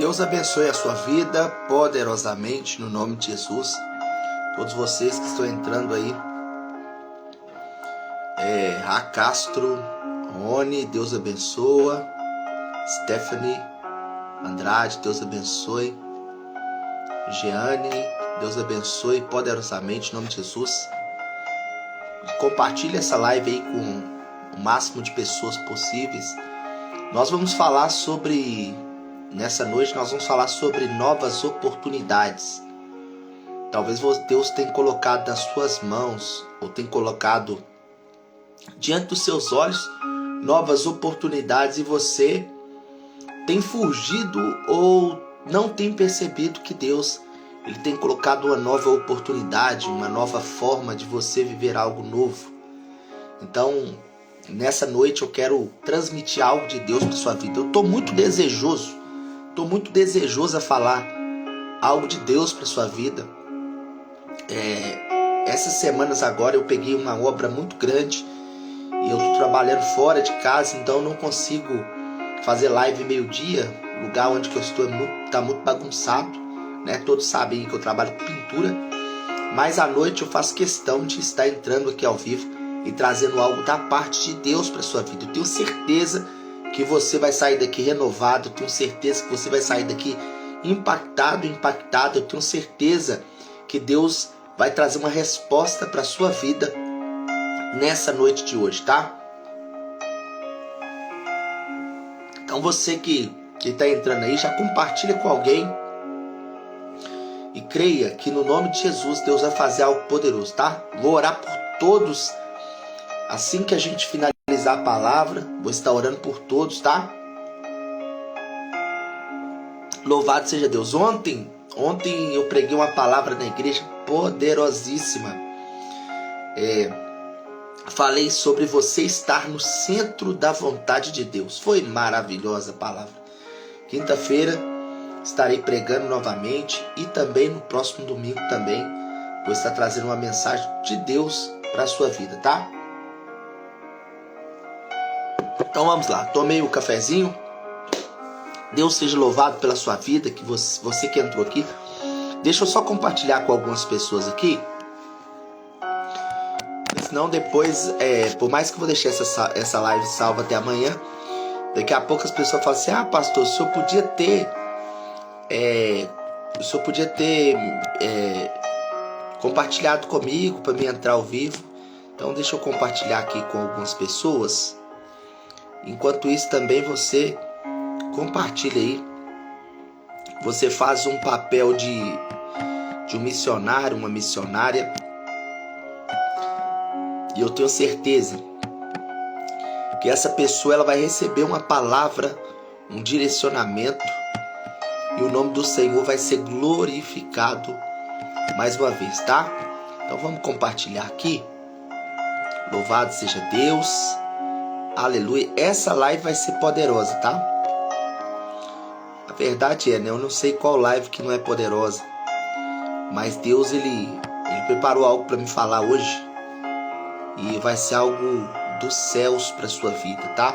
Deus abençoe a sua vida poderosamente no nome de Jesus. Todos vocês que estão entrando aí, Ra Castro, Rony, Deus abençoa. Stephanie Andrade, Deus abençoe. Jeane, Deus abençoe poderosamente em nome de Jesus. Compartilhe essa live aí com o máximo de pessoas possíveis. Nós vamos falar nessa noite nós vamos falar sobre novas oportunidades. Talvez Deus tenha colocado nas suas mãos, ou tenha colocado diante dos seus olhos, novas oportunidades e você tem fugido ou não tem percebido que Deus ele tem colocado uma nova oportunidade, uma nova forma de você viver algo novo. Então, nessa noite eu quero transmitir algo de Deus para sua vida. Eu estou muito desejoso a falar algo de Deus para sua vida. Essas semanas agora eu peguei uma obra muito grande e eu estou trabalhando fora de casa, então eu não consigo fazer live meio-dia. O lugar onde que eu estou está muito bagunçado, né? Todos sabem que eu trabalho com pintura, mas à noite eu faço questão de estar entrando aqui ao vivo e trazendo algo da parte de Deus para sua vida. Eu tenho certeza que você vai sair daqui renovado, eu tenho certeza que você vai sair daqui impactado. Eu tenho certeza que Deus vai trazer uma resposta para a sua vida nessa noite de hoje, tá? Então você que está entrando aí, já compartilha com alguém e creia que no nome de Jesus Deus vai fazer algo poderoso, tá? Vou orar por todos assim que a gente finalizar a palavra. Vou estar orando por todos, tá? Louvado seja Deus. Ontem eu preguei uma palavra na igreja poderosíssima. Falei sobre você estar no centro da vontade de Deus. Foi maravilhosa a palavra. Quinta-feira estarei pregando novamente e também no próximo domingo também vou estar trazendo uma mensagem de Deus para a sua vida, tá? Então vamos lá. Tomei o cafezinho. Deus seja louvado pela sua vida, que você que entrou aqui. Deixa eu só compartilhar com algumas pessoas aqui. Senão depois, por mais que eu vou deixar essa live salva até amanhã, daqui a pouco as pessoas falam assim: pastor, o senhor podia ter compartilhado comigo para mim entrar ao vivo. Então deixa eu compartilhar aqui com algumas pessoas. Enquanto isso também você compartilha aí. Você faz um papel de um missionário, uma missionária. E eu tenho certeza que essa pessoa ela vai receber uma palavra, um direcionamento, e o nome do Senhor vai ser glorificado mais uma vez, tá? Então vamos compartilhar aqui. Louvado seja Deus. Aleluia. Essa live vai ser poderosa, tá? A verdade né? Eu não sei qual live que não é poderosa, mas Deus ele preparou algo para me falar hoje. E vai ser algo dos céus para sua vida, tá?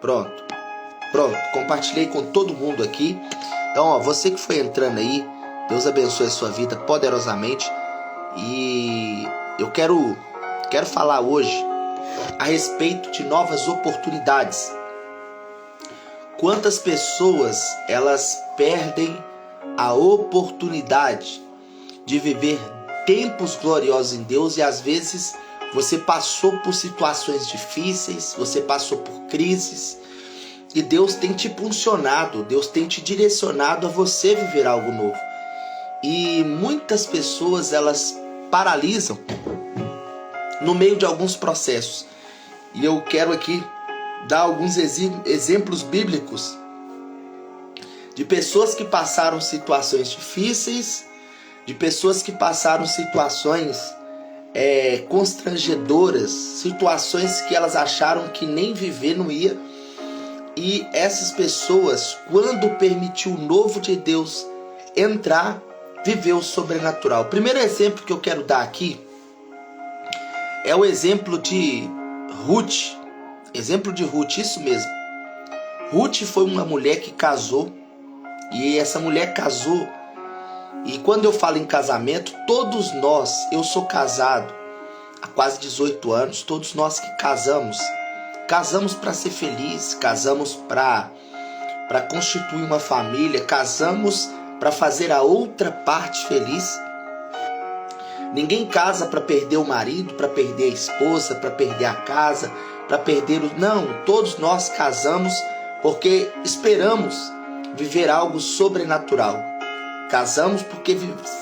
Pronto. Compartilhei com todo mundo aqui. Então, você que foi entrando aí, Deus abençoe a sua vida poderosamente. E eu quero falar hoje a respeito de novas oportunidades. Quantas pessoas elas perdem a oportunidade de viver tempos gloriosos em Deus, e às vezes você passou por situações difíceis, você passou por crises, e Deus tem te impulsionado, Deus tem te direcionado a você viver algo novo. E muitas pessoas elas paralisam no meio de alguns processos. E eu quero aqui dar alguns exemplos bíblicos de pessoas que passaram situações difíceis, de pessoas que passaram situações constrangedoras, situações que elas acharam que nem viver não ia. E essas pessoas, quando permitiu o novo de Deus entrar, viveu o sobrenatural. O primeiro exemplo que eu quero dar aqui é o exemplo de Ruth. Exemplo de Ruth, isso mesmo. Ruth foi uma mulher que casou, e essa mulher casou, e quando eu falo em casamento, todos nós, eu sou casado há quase 18 anos, todos nós que casamos para ser feliz, casamos para constituir uma família, casamos para fazer a outra parte feliz. Ninguém casa para perder o marido, para perder a esposa, para perder a casa, para perder o... Não, todos nós casamos porque esperamos viver algo sobrenatural. Casamos porque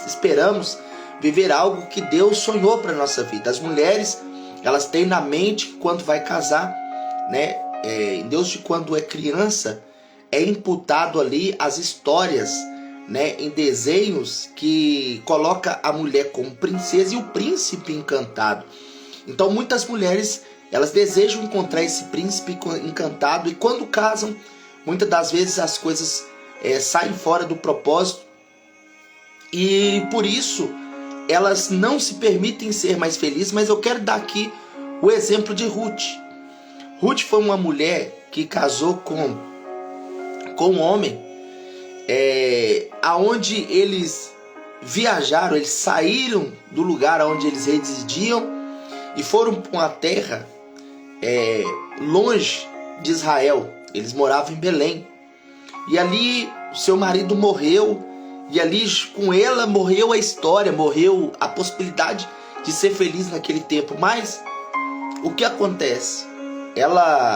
esperamos viver algo que Deus sonhou para a nossa vida. As mulheres, elas têm na mente que quando vai casar, né, desde quando é criança, é imputado ali as histórias, né, em desenhos que coloca a mulher como princesa e o príncipe encantado. Então muitas mulheres, elas desejam encontrar esse príncipe encantado, e quando casam, muitas das vezes as coisas saem fora do propósito, e por isso elas não se permitem ser mais felizes. Mas eu quero dar aqui o exemplo de Ruth. Ruth foi uma mulher que casou com um homem, aonde eles viajaram, eles saíram do lugar onde eles residiam e foram para uma terra longe de Israel. Eles moravam em Belém, e ali seu marido morreu, e ali com ela morreu a história, morreu a possibilidade de ser feliz naquele tempo. Mas o que acontece?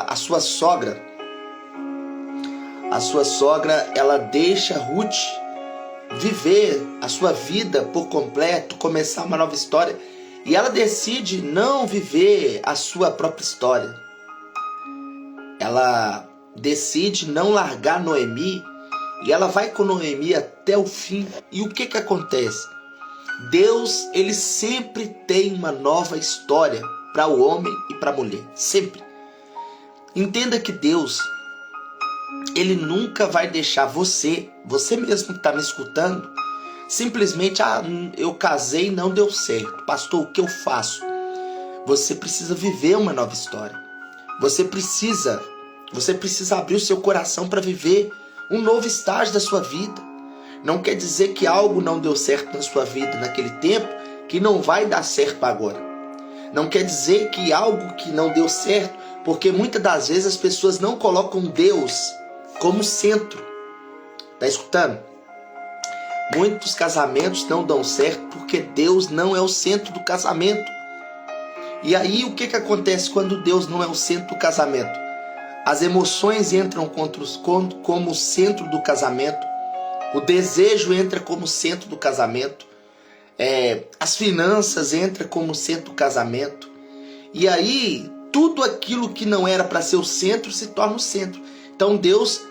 A sua sogra, ela deixa Ruth viver a sua vida por completo, começar uma nova história, e ela decide não viver a sua própria história. Ela decide não largar Noemi, e ela vai com Noemi até o fim. E o que acontece? Deus, ele sempre tem uma nova história para o homem e para a mulher, sempre. Entenda que Deus, ele nunca vai deixar você mesmo que está me escutando, simplesmente, eu casei e não deu certo. Pastor, o que eu faço? Você precisa viver uma nova história. Você precisa abrir o seu coração para viver um novo estágio da sua vida. Não quer dizer que algo não deu certo na sua vida naquele tempo, que não vai dar certo agora. Não quer dizer que algo que não deu certo, porque muitas das vezes as pessoas não colocam Deus como centro. Tá escutando? Muitos casamentos não dão certo porque Deus não é o centro do casamento. E aí o que acontece quando Deus não é o centro do casamento? As emoções entram como centro do casamento. O desejo entra como centro do casamento. As finanças entram como centro do casamento. E aí tudo aquilo que não era para ser o centro se torna o centro. Então Deus,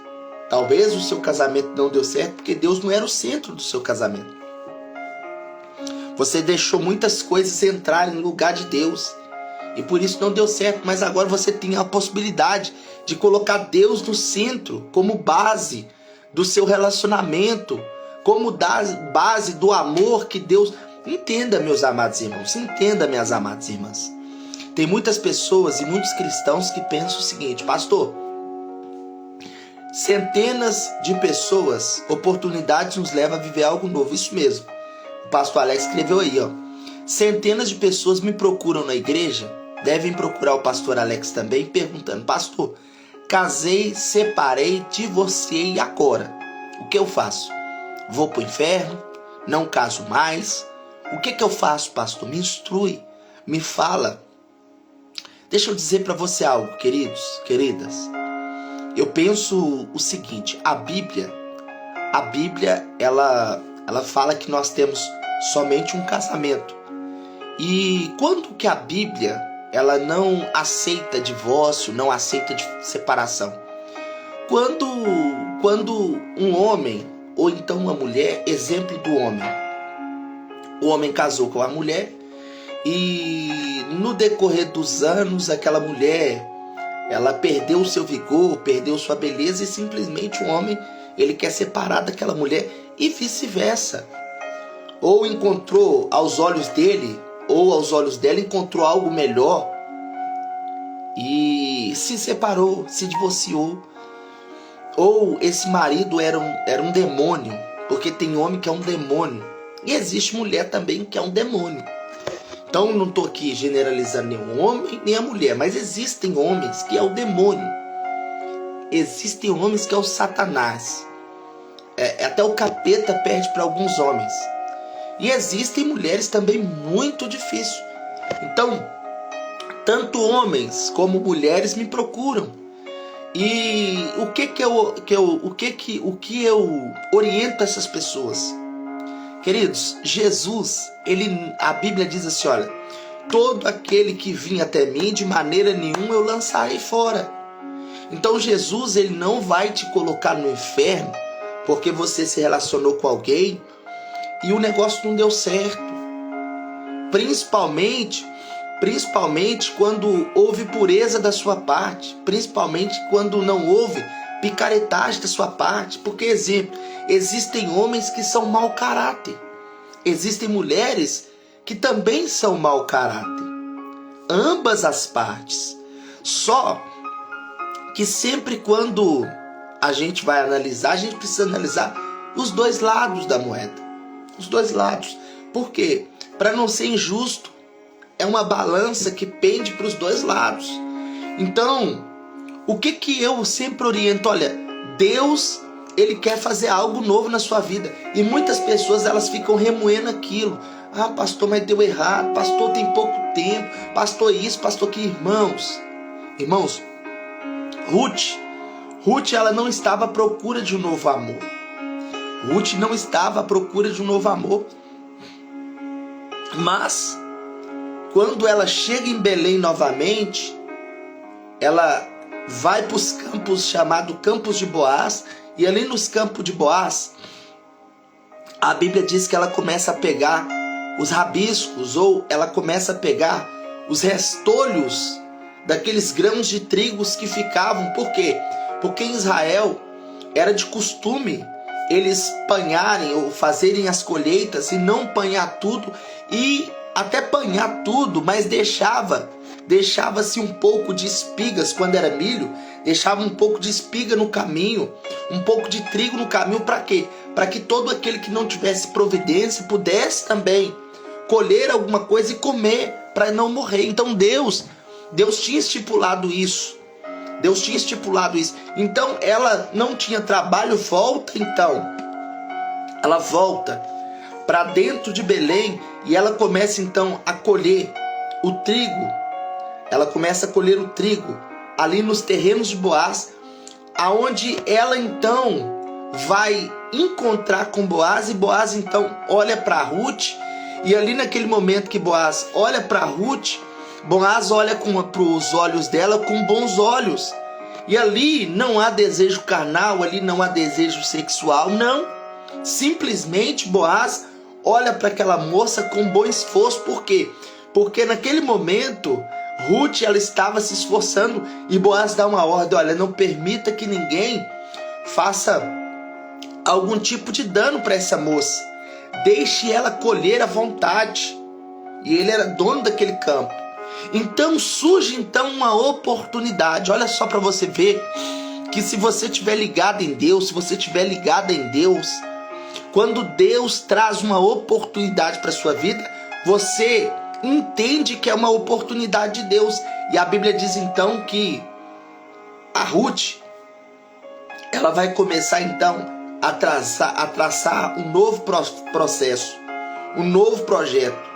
talvez o seu casamento não deu certo porque Deus não era o centro do seu casamento. Você deixou muitas coisas entrarem no lugar de Deus, e por isso não deu certo. Mas agora você tem a possibilidade de colocar Deus no centro, como base do seu relacionamento, como base do amor que Deus... Entenda, meus amados irmãos, entenda, minhas amadas irmãs. Tem muitas pessoas e muitos cristãos que pensam o seguinte: pastor, centenas de pessoas, oportunidades nos levam a viver algo novo. Isso mesmo, o pastor Alex escreveu aí, ó. Centenas de pessoas me procuram na igreja, devem procurar o pastor Alex também, perguntando: pastor, casei, separei, divorciei, e agora? O que eu faço? Vou para o inferno? Não caso mais? O que eu faço, pastor? Me instrui, me fala. Deixa eu dizer para você algo, queridos, queridas. Eu penso o seguinte: a Bíblia, ela fala que nós temos somente um casamento. E quando que a Bíblia, ela não aceita divórcio, não aceita separação? Quando um homem, ou então uma mulher, exemplo do homem, o homem casou com a mulher, e no decorrer dos anos aquela mulher, ela perdeu o seu vigor, perdeu sua beleza, e simplesmente o homem, ele quer separar daquela mulher, e vice-versa. Ou encontrou aos olhos dele ou aos olhos dela encontrou algo melhor e se separou, se divorciou. Ou esse marido era um demônio, porque tem homem que é um demônio. E existe mulher também que é um demônio. Então não estou aqui generalizando nenhum homem nem a mulher, mas existem homens que é o demônio. Existem homens que é o Satanás. Até o capeta perde para alguns homens. E existem mulheres também muito difíceis. Então, tanto homens como mulheres me procuram. E o que eu oriento essas pessoas? Queridos, Jesus, a Bíblia diz assim, olha, todo aquele que vinha até mim, de maneira nenhuma eu lançarei fora. Então Jesus, ele não vai te colocar no inferno porque você se relacionou com alguém e o negócio não deu certo. Principalmente quando houve pureza da sua parte, principalmente quando não houve picaretagem da sua parte. Porque, exemplo, existem homens que são mau caráter, existem mulheres que também são mau caráter, ambas as partes. Só que sempre quando a gente vai analisar, a gente precisa analisar os dois lados da moeda, os dois lados. Por quê? Para não ser injusto. É uma balança que pende para os dois lados. Então, o que eu sempre oriento? Olha, Deus, ele quer fazer algo novo na sua vida. E muitas pessoas, elas ficam remoendo aquilo. Ah, pastor, mas deu errado. Pastor, tem pouco tempo. Pastor, isso, pastor, que Irmãos, Ruth, ela não estava à procura de um novo amor. Ruth não estava à procura de um novo amor. Mas quando ela chega em Belém novamente, ela vai para os campos chamados Campos de Boaz. E ali nos campos de Boaz, a Bíblia diz que ela começa a pegar os rabiscos, ou ela começa a pegar os restolhos daqueles grãos de trigos que ficavam. Por quê? Porque em Israel era de costume eles panharem ou fazerem as colheitas e não panhar tudo, e até panhar tudo, mas deixava-se um pouco de espigas. Quando era milho, deixava um pouco de espiga no caminho, um pouco de trigo no caminho. Para quê? Para que todo aquele que não tivesse providência pudesse também colher alguma coisa e comer, para não morrer. Então Deus tinha estipulado isso. Então ela não tinha trabalho, ela volta para dentro de Belém e ela começa então a colher o trigo. Ela começa a colher o trigo ali nos terrenos de Boaz, aonde ela então vai encontrar com Boaz, e Boaz então olha para Ruth, e ali naquele momento que Boaz olha para Ruth, Boaz olha para os olhos dela com bons olhos. E ali não há desejo carnal, ali não há desejo sexual, não. Simplesmente Boaz olha para aquela moça com bom esforço. Por quê? Porque naquele momento Ruth, ela estava se esforçando, e Boaz dá uma ordem: olha, não permita que ninguém faça algum tipo de dano para essa moça. Deixe ela colher à vontade. E ele era dono daquele campo. Então surge uma oportunidade. Olha só, para você ver que se você estiver ligado em Deus, se você estiver ligada em Deus, quando Deus traz uma oportunidade para sua vida, você entende que é uma oportunidade de Deus. E a Bíblia diz então que a Ruth, ela vai começar então a traçar um novo processo, um novo projeto.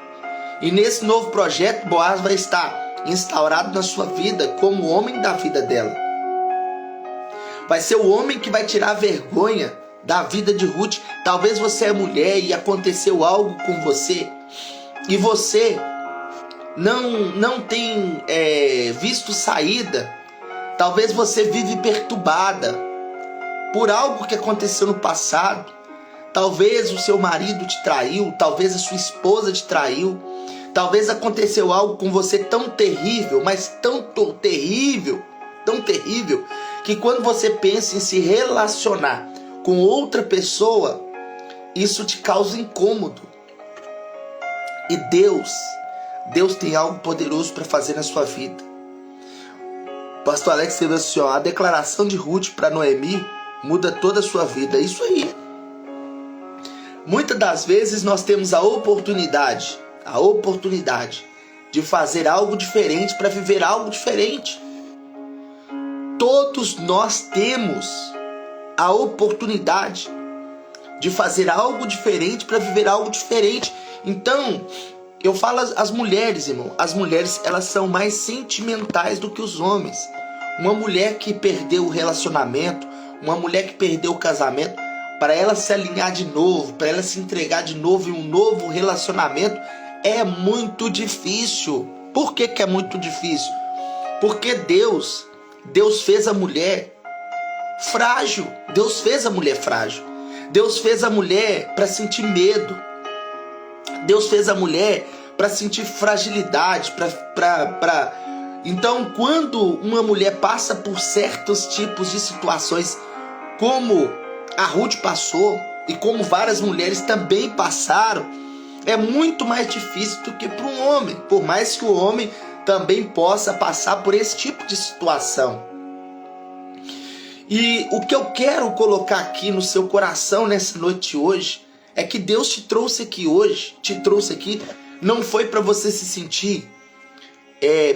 E nesse novo projeto, Boaz vai estar instaurado na sua vida como homem da vida dela. Vai ser o homem que vai tirar a vergonha da vida de Ruth. Talvez você é mulher e aconteceu algo com você, e você não tem visto saída. Talvez você vive perturbada por algo que aconteceu no passado. Talvez o seu marido te traiu, talvez a sua esposa te traiu, talvez aconteceu algo com você tão terrível, mas tão terrível, que quando você pensa em se relacionar com outra pessoa, isso te causa incômodo. E Deus Deus tem algo poderoso para fazer na sua vida. O pastor Alex escreveu assim, a declaração de Ruth para Noemi muda toda a sua vida. É isso aí. Muitas das vezes nós temos a oportunidade de fazer algo diferente para viver algo diferente. Todos nós temos a oportunidade de fazer algo diferente para viver algo diferente. Então, eu falo às mulheres, irmão. As mulheres, elas são mais sentimentais do que os homens. Uma mulher que perdeu o relacionamento, uma mulher que perdeu o casamento, para ela se alinhar de novo, para ela se entregar de novo em um novo relacionamento, é muito difícil. Por que é muito difícil? Porque Deus fez a mulher frágil. Deus fez a mulher frágil. Deus fez a mulher para sentir medo. Deus fez a mulher para sentir fragilidade. Então, quando uma mulher passa por certos tipos de situações, como a Ruth passou, e como várias mulheres também passaram, é muito mais difícil do que para um homem. Por mais que o homem também possa passar por esse tipo de situação. E o que eu quero colocar aqui no seu coração nessa noite de hoje é que Deus te trouxe aqui hoje, não foi para você se sentir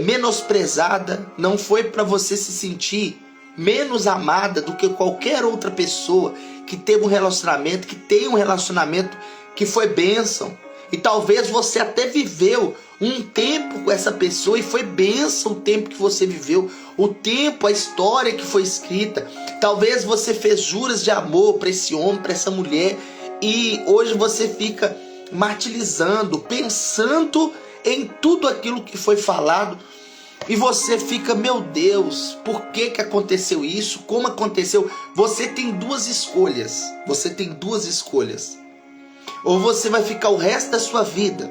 menosprezada, não foi para você se sentir menos amada do que qualquer outra pessoa que teve um relacionamento, que tem um relacionamento que foi bênção. E talvez você até viveu um tempo com essa pessoa e foi bênção o tempo que você viveu, o tempo, a história que foi escrita. Talvez você fez juras de amor para esse homem, para essa mulher, e hoje você fica martirizando, pensando em tudo aquilo que foi falado, e você fica, meu Deus, por que aconteceu isso? Como aconteceu? Você tem duas escolhas. Ou você vai ficar o resto da sua vida,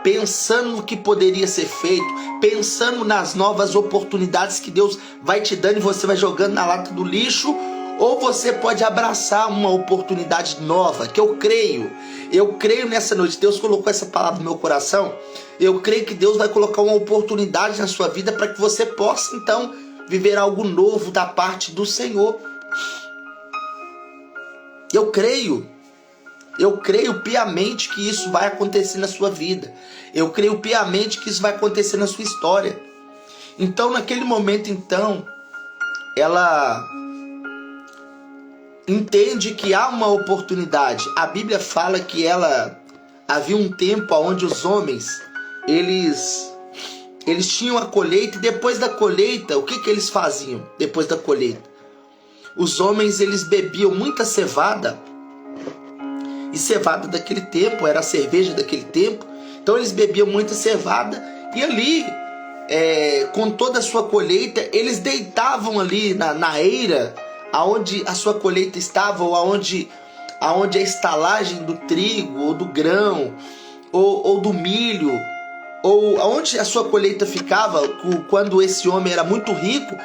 pensando no que poderia ser feito, pensando nas novas oportunidades que Deus vai te dando e você vai jogando na lata do lixo, ou você pode abraçar uma oportunidade nova, que eu creio nessa noite. Deus colocou essa palavra no meu coração. Eu creio que Deus vai colocar uma oportunidade na sua vida para que você possa então viver algo novo da parte do Senhor. Eu creio piamente que isso vai acontecer na sua vida. Eu creio piamente que isso vai acontecer na sua história. Então, naquele momento, então, ela entende que há uma oportunidade. A Bíblia fala que havia um tempo onde os homens, eles tinham a colheita, e depois da colheita, o que eles faziam depois da colheita? Os homens, eles bebiam muita cevada, e cevada daquele tempo era a cerveja daquele tempo. Então eles bebiam muita cevada, e ali, com toda a sua colheita, eles deitavam ali na eira aonde a sua colheita estava, ou aonde a estalagem do trigo, ou do grão, ou do milho, ou aonde a sua colheita ficava. Quando esse homem era muito rico,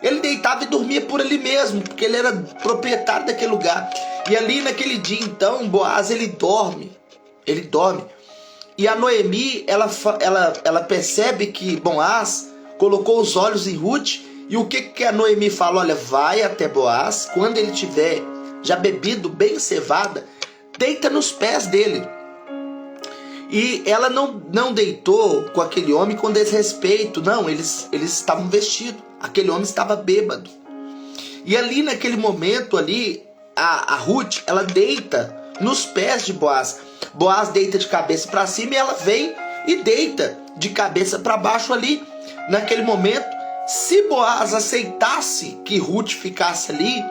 ele deitava e dormia por ali mesmo, porque ele era proprietário daquele lugar. E ali naquele dia, então, Boaz, ele dorme. E a Noemi, ela percebe que Boaz colocou os olhos em Ruth. E o que a Noemi fala? Olha, vai até Boaz, quando ele tiver já bebido bem cevada, deita nos pés dele. E ela não deitou com aquele homem com desrespeito. Não, eles estavam vestidos. Aquele homem estava bêbado. E ali naquele momento ali, a Ruth, ela deita nos pés de Boaz. Boaz deita de cabeça para cima e ela vem e deita de cabeça para baixo ali. Naquele momento, se Boaz aceitasse que Ruth ficasse ali,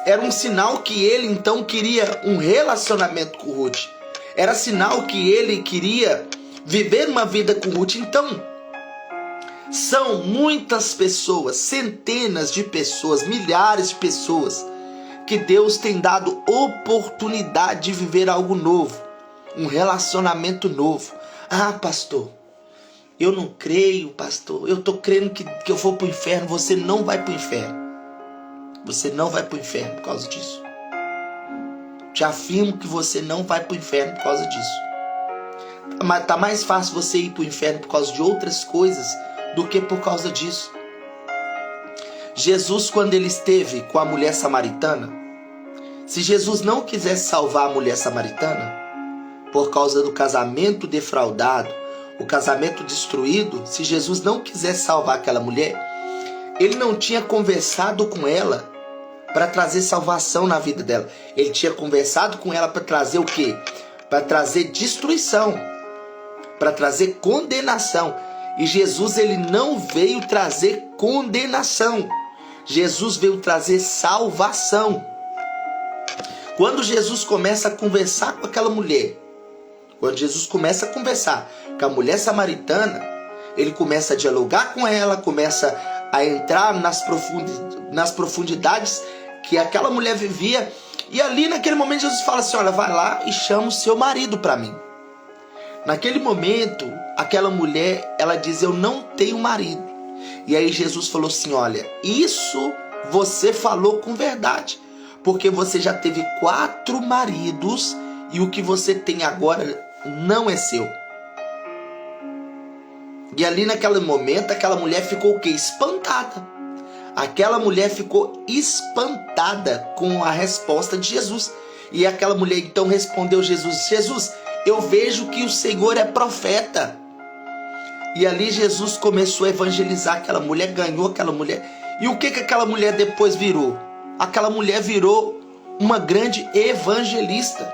era um sinal que ele então queria um relacionamento com Ruth. Era sinal que ele queria viver uma vida com Ruth. Então, são muitas pessoas, centenas de pessoas, milhares de pessoas, que Deus tem dado oportunidade de viver algo novo, um relacionamento novo. Ah, pastor, eu não creio, pastor. Eu estou crendo que eu vou para o inferno. Você não vai para o inferno. Você não vai para o inferno por causa disso. Te afirmo que você não vai para o inferno por causa disso. Tá mais fácil você ir para o inferno por causa de outras coisas do que por causa disso. Jesus, quando ele esteve com a mulher samaritana, se Jesus não quisesse salvar a mulher samaritana, por causa do casamento defraudado, o casamento destruído, se Jesus não quisesse salvar aquela mulher, ele não tinha conversado com ela para trazer salvação na vida dela. Ele tinha conversado com ela para trazer o quê? Para trazer destruição, para trazer condenação. E Jesus, ele não veio trazer condenação. Jesus veio trazer salvação. Quando Jesus começa a conversar com aquela mulher, quando Jesus começa a conversar com a mulher samaritana, ele começa a dialogar com ela, começa a entrar nas profundidades que aquela mulher vivia. E ali naquele momento Jesus fala assim, olha, vai lá e chama o seu marido para mim. Naquele momento, aquela mulher, ela diz, eu não tenho marido. E aí Jesus falou assim, olha, isso você falou com verdade, porque você já teve 4 maridos e o que você tem agora não é seu. E ali naquele momento, aquela mulher ficou o quê? Espantada. Aquela mulher ficou espantada com a resposta de Jesus. E aquela mulher então respondeu Jesus, Jesus, eu vejo que o Senhor é profeta. E ali Jesus começou a evangelizar aquela mulher, ganhou aquela mulher. E o que aquela mulher depois virou? Aquela mulher virou uma grande evangelista.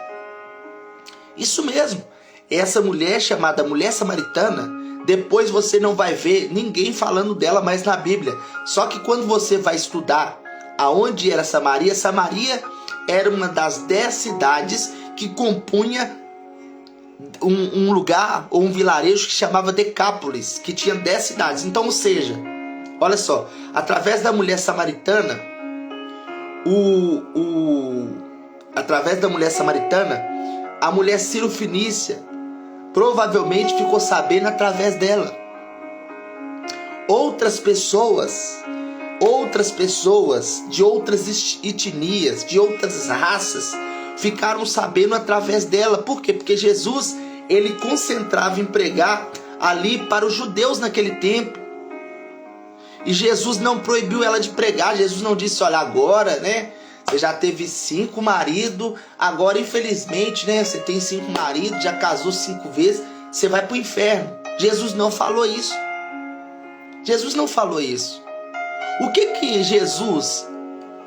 Isso mesmo. Essa mulher chamada mulher samaritana, depois você não vai ver ninguém falando dela mais na Bíblia. Só que quando você vai estudar aonde era Samaria, Samaria era uma das 10 cidades que compunha um lugar ou um vilarejo que chamava Decápolis, que tinha 10 cidades. Então, ou seja, olha só, através da mulher samaritana, a mulher Ciro-Fenícia provavelmente ficou sabendo através dela. Outras pessoas de outras etnias, de outras raças, ficaram sabendo através dela. Por quê? Porque Jesus, ele concentrava em pregar ali para os judeus naquele tempo. E Jesus não proibiu ela de pregar. Jesus não disse, olha, agora, né, você já teve 5 maridos, agora infelizmente, né, você tem 5 maridos, já casou 5 vezes, você vai para o inferno. Jesus não falou isso. Jesus não falou isso. O que Jesus,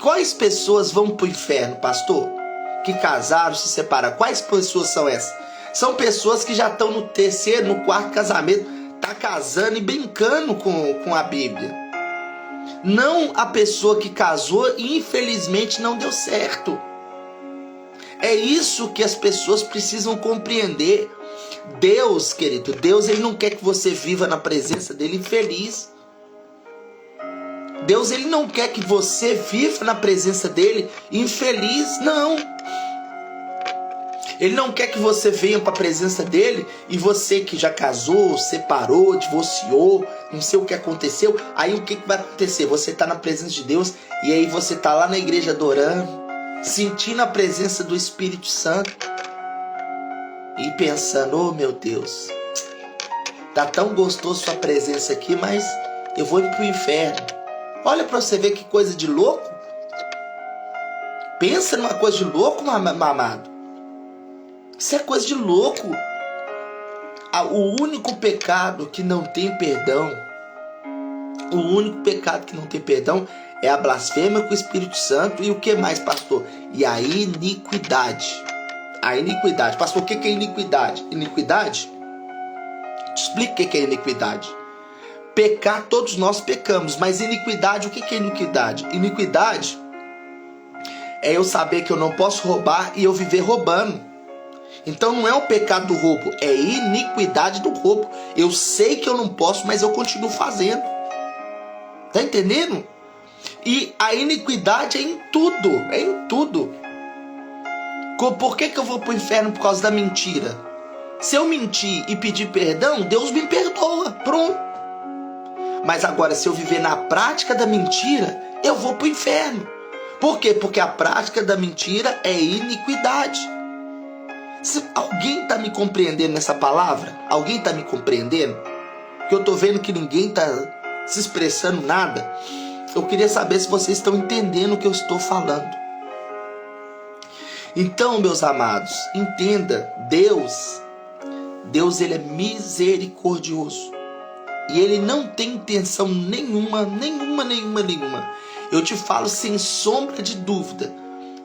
quais pessoas vão para o inferno, pastor? Que casaram, se separaram. Quais pessoas são essas? São pessoas que já estão no 3º, no 4º casamento, tá casando e brincando com a Bíblia. Não a pessoa que casou e infelizmente não deu certo. É isso que as pessoas precisam compreender. Deus, querido, Deus, ele não quer que você viva na presença dele infeliz. Deus, ele não quer que você viva na presença dele infeliz, não. Ele não quer que você venha para a presença dele e você que já casou, separou, divorciou, não sei o que aconteceu, aí o que vai acontecer? Você está na presença de Deus e aí você está lá na igreja adorando, sentindo a presença do Espírito Santo e pensando, oh meu Deus, tá tão gostoso sua presença aqui, mas eu vou ir para o inferno. Olha para você ver que coisa de louco. Pensa numa coisa de louco, amado. Isso é coisa de louco. O único pecado que não tem perdão, é a blasfêmia com o Espírito Santo. E o que mais, pastor? E a iniquidade. A iniquidade. Pastor, o que é iniquidade? Iniquidade? Te explico o que é iniquidade. Pecar, todos nós pecamos, mas iniquidade, o que é iniquidade? Iniquidade é eu saber que eu não posso roubar e eu viver roubando. Então não é o pecado do roubo, é iniquidade do roubo. Eu sei que eu não posso, mas eu continuo fazendo. Tá entendendo? E a iniquidade é em tudo, é em tudo. Por que eu vou pro inferno por causa da mentira? Se eu mentir e pedir perdão, Deus me perdoa, pronto. Mas agora, se eu viver na prática da mentira, eu vou pro inferno. Por quê? Porque a prática da mentira é iniquidade. Alguém está me compreendendo nessa palavra? Alguém está me compreendendo? Que eu estou vendo que ninguém está se expressando nada. Eu queria saber se vocês estão entendendo o que eu estou falando. Então, meus amados, entenda, Deus ele é misericordioso. E ele não tem intenção nenhuma. Eu te falo sem sombra de dúvida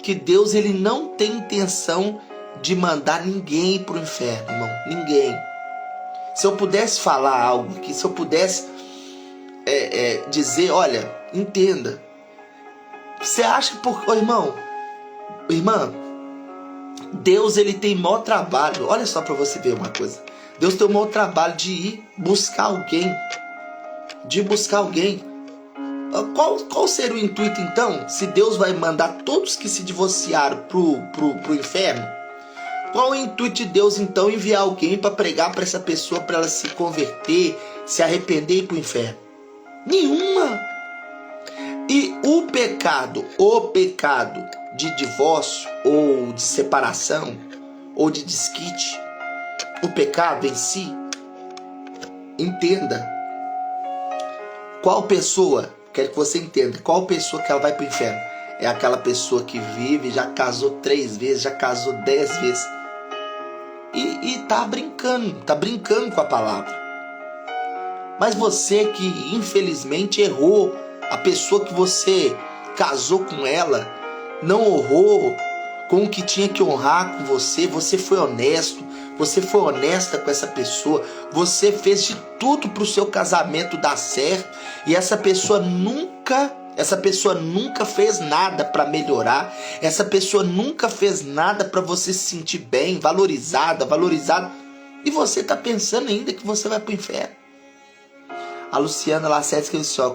que Deus ele não tem intenção de mandar ninguém para o inferno, irmão. Ninguém. Se eu pudesse falar algo aqui, se eu pudesse dizer, olha, entenda. Você acha que irmã, Deus ele tem maior trabalho. Olha só para você ver uma coisa. Deus tem o maior trabalho de ir buscar alguém. Qual seria o intuito então? Se Deus vai mandar todos que se divorciaram pro inferno, qual é o intuito de Deus então enviar alguém para pregar para essa pessoa, para ela se converter, se arrepender e ir pro inferno? Nenhuma. E o pecado de divórcio ou de separação ou de desquite, o pecado em si, entenda, qual pessoa, quero que você entenda, qual pessoa que ela vai para o inferno? É aquela pessoa que vive, já casou 3 vezes, já casou 10 vezes e tá brincando com a palavra. Mas você que infelizmente errou, a pessoa que você casou com ela não honrou com o que tinha que honrar com você foi honesto, você foi honesta com essa pessoa, você fez de tudo para o seu casamento dar certo e essa pessoa nunca fez nada para melhorar, essa pessoa nunca fez nada para você se sentir bem, valorizado, e você está pensando ainda que você vai para o inferno. A Luciana Lacerda escreveu assim, ó,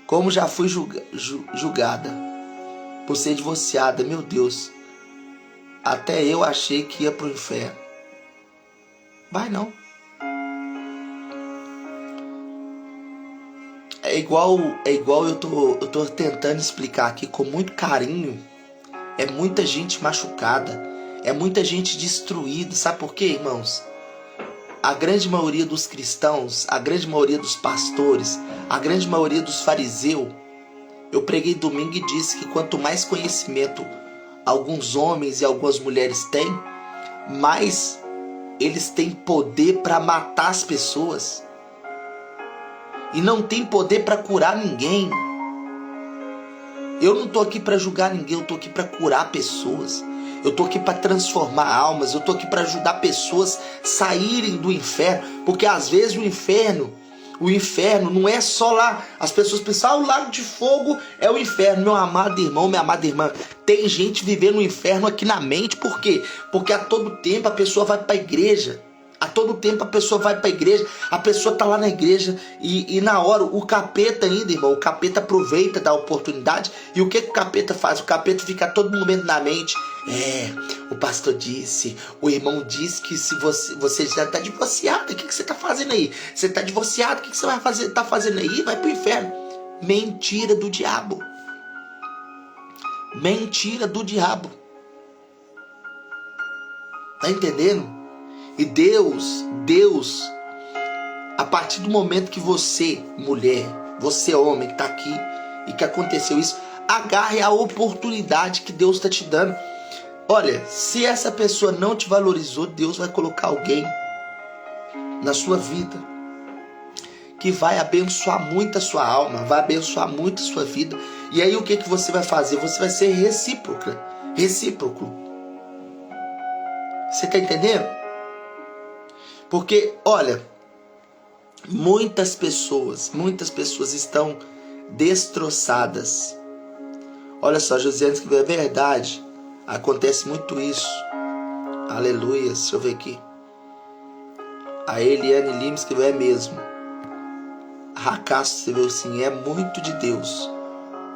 como já fui julgada por ser divorciada, meu Deus, até eu achei que ia pro inferno. Vai não. É igual eu tô tentando explicar aqui com muito carinho. É muita gente machucada, é muita gente destruída. Sabe por quê, irmãos? A grande maioria dos cristãos, a grande maioria dos pastores, a grande maioria dos fariseus, eu preguei domingo e disse que quanto mais conhecimento alguns homens e algumas mulheres têm, mais eles têm poder para matar as pessoas. E não tem poder para curar ninguém. Eu não estou aqui para julgar ninguém, eu estou aqui para curar pessoas. Eu estou aqui para transformar almas, eu estou aqui para ajudar pessoas a saírem do inferno. Porque às vezes o inferno não é só lá. As pessoas pensam, o lago de fogo é o inferno. Meu amado irmão, minha amada irmã, tem gente vivendo o inferno aqui na mente. Por quê? Porque a todo tempo a pessoa vai para a igreja. A todo tempo a pessoa vai para a igreja, a pessoa está lá na igreja e na hora, o capeta ainda, irmão, o capeta aproveita da oportunidade. E o que o capeta faz? O capeta fica a todo momento na mente. O pastor disse, o irmão disse que se você já está divorciado, o que você está fazendo aí? Você está divorciado, o que você vai fazer? Está fazendo aí? Vai para o inferno. Mentira do diabo. Mentira do diabo. Tá entendendo? E Deus, a partir do momento que você, mulher, você homem que está aqui e que aconteceu isso, agarre a oportunidade que Deus está te dando. Olha, se essa pessoa não te valorizou, Deus vai colocar alguém na sua vida que vai abençoar muito a sua alma, vai abençoar muito a sua vida. E aí o que você vai fazer? Você vai ser recíproco. Você está entendendo? Porque, olha, muitas pessoas estão destroçadas. Olha só, Josiane escreveu, é verdade. Acontece muito isso. Aleluia. Deixa eu ver aqui. A Eliane Lima escreveu, é mesmo. Racasso escreveu assim, é muito de Deus.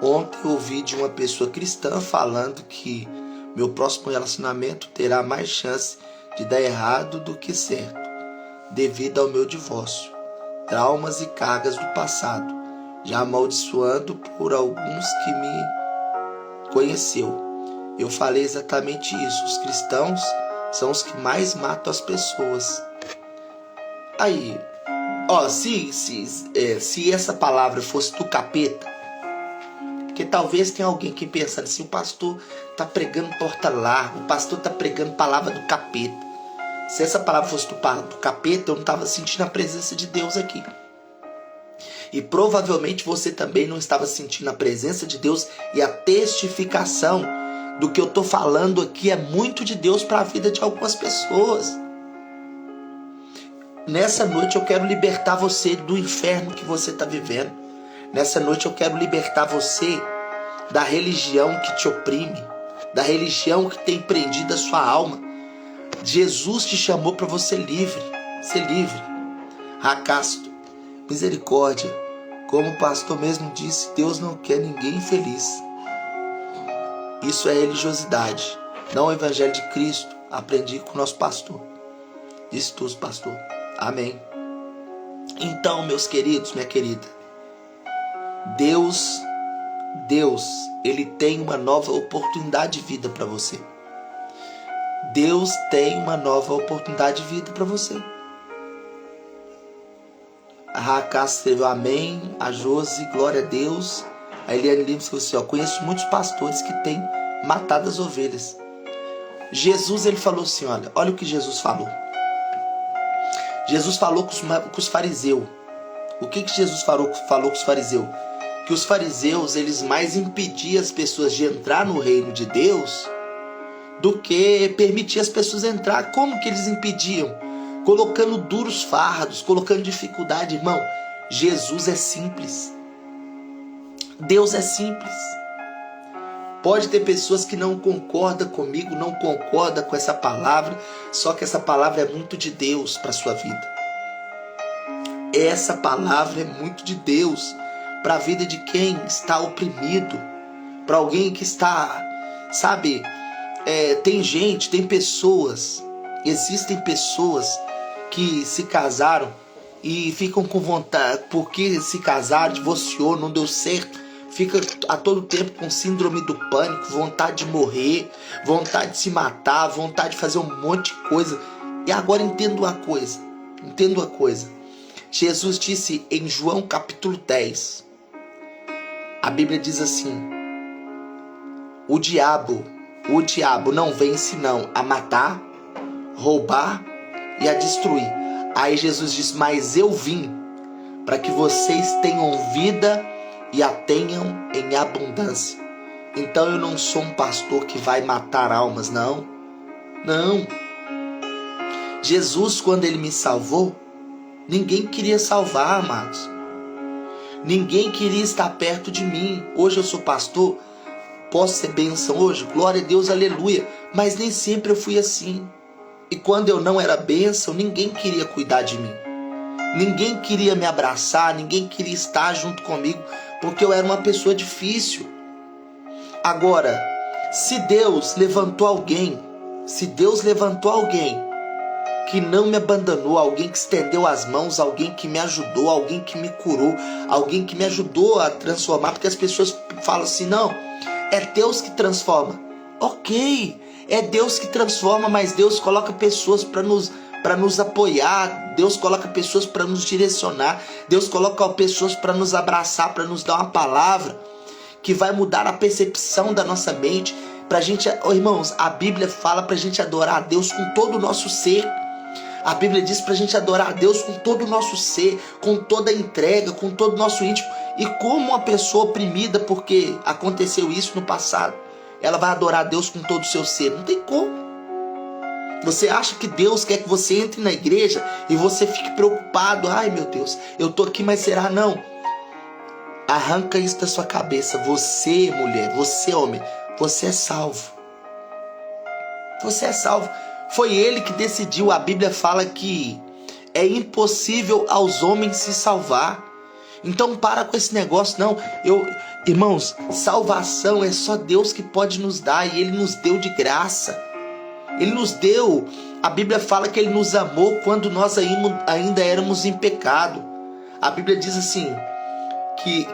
Ontem eu ouvi de uma pessoa cristã falando que meu próximo relacionamento terá mais chance de dar errado do que certo, devido ao meu divórcio, traumas e cargas do passado, já amaldiçoando por alguns que me conheceu. Eu falei exatamente isso. Os cristãos são os que mais matam as pessoas. Aí, ó, se essa palavra fosse do capeta, porque talvez tenha alguém que pensando assim, o pastor tá pregando porta larga, o pastor tá pregando palavra do capeta. Se essa palavra fosse do capeta, eu não estava sentindo a presença de Deus aqui. E provavelmente você também não estava sentindo a presença de Deus, e a testificação do que eu estou falando aqui é muito de Deus para a vida de algumas pessoas. Nessa noite eu quero libertar você do inferno que você está vivendo. Nessa noite eu quero libertar você da religião que te oprime, da religião que tem prendido a sua alma. Jesus te chamou para você ser livre. Racasto, misericórdia. Como o pastor mesmo disse, Deus não quer ninguém infeliz. Isso é religiosidade, não o evangelho de Cristo. Aprendi com o nosso pastor. Disse tudo, pastor. Amém. Então, meus queridos, minha querida, Deus, Ele tem uma nova oportunidade de vida para você. Deus tem uma nova oportunidade de vida para você. A Raká escreveu amém, a Josi, glória a Deus. A Eliane Lima falou assim, ó, conheço muitos pastores que têm matado as ovelhas. Jesus, ele falou assim, olha o que Jesus falou. Jesus falou com os fariseus. O que Jesus falou com os fariseus? Que os fariseus, eles mais impediam as pessoas de entrar no reino de Deus do que permitir as pessoas entrar. Como que eles impediam? Colocando duros fardos, colocando dificuldade. Irmão, Jesus é simples. Deus é simples. Pode ter pessoas que não concordam comigo, não concordam com essa palavra, só que essa palavra é muito de Deus para a sua vida. Essa palavra é muito de Deus para a vida de quem está oprimido, para alguém que está, sabe, tem pessoas, existem pessoas que se casaram e ficam com vontade, porque se casaram, divorciou, não deu certo, fica a todo tempo com síndrome do pânico, vontade de morrer, vontade de se matar, vontade de fazer um monte de coisa. E agora entenda uma coisa. Jesus disse em João capítulo 10, a Bíblia diz assim, o diabo não vem senão a matar, roubar e a destruir. Aí Jesus diz, mas eu vim para que vocês tenham vida e a tenham em abundância. Então eu não sou um pastor que vai matar almas, não. Jesus, quando ele me salvou, ninguém queria salvar, amados. Ninguém queria estar perto de mim. Hoje eu sou pastor, posso ser bênção hoje, glória a Deus, aleluia. Mas nem sempre eu fui assim. E quando eu não era bênção, ninguém queria cuidar de mim. Ninguém queria me abraçar, ninguém queria estar junto comigo, porque eu era uma pessoa difícil. Agora, se Deus levantou alguém que não me abandonou, alguém que estendeu as mãos, alguém que me ajudou, alguém que me curou, alguém que me ajudou a transformar, porque as pessoas falam assim, não, é Deus que transforma. Ok, é Deus que transforma, mas Deus coloca pessoas para nos apoiar, Deus coloca pessoas para nos direcionar, Deus coloca pessoas para nos abraçar, para nos dar uma palavra que vai mudar a percepção da nossa mente, pra gente, irmãos, a Bíblia fala pra gente adorar a Deus com todo o nosso ser. A Bíblia diz pra gente adorar a Deus com todo o nosso ser, com toda a entrega, com todo o nosso íntimo. E como uma pessoa oprimida porque aconteceu isso no passado, ela vai adorar a Deus com todo o seu ser? Não tem como. Você acha que Deus quer que você entre na igreja e você fique preocupado? Ai meu Deus, eu tô aqui, mas será? Não. Arranca isso da sua cabeça. Você, mulher, você, homem, você é salvo. Você é salvo. Foi ele que decidiu. A Bíblia fala que é impossível aos homens se salvar. Então para com esse negócio. Não, irmãos, salvação é só Deus que pode nos dar. E Ele nos deu de graça. Ele nos deu. A Bíblia fala que Ele nos amou quando nós ainda éramos em pecado. A Bíblia diz assim,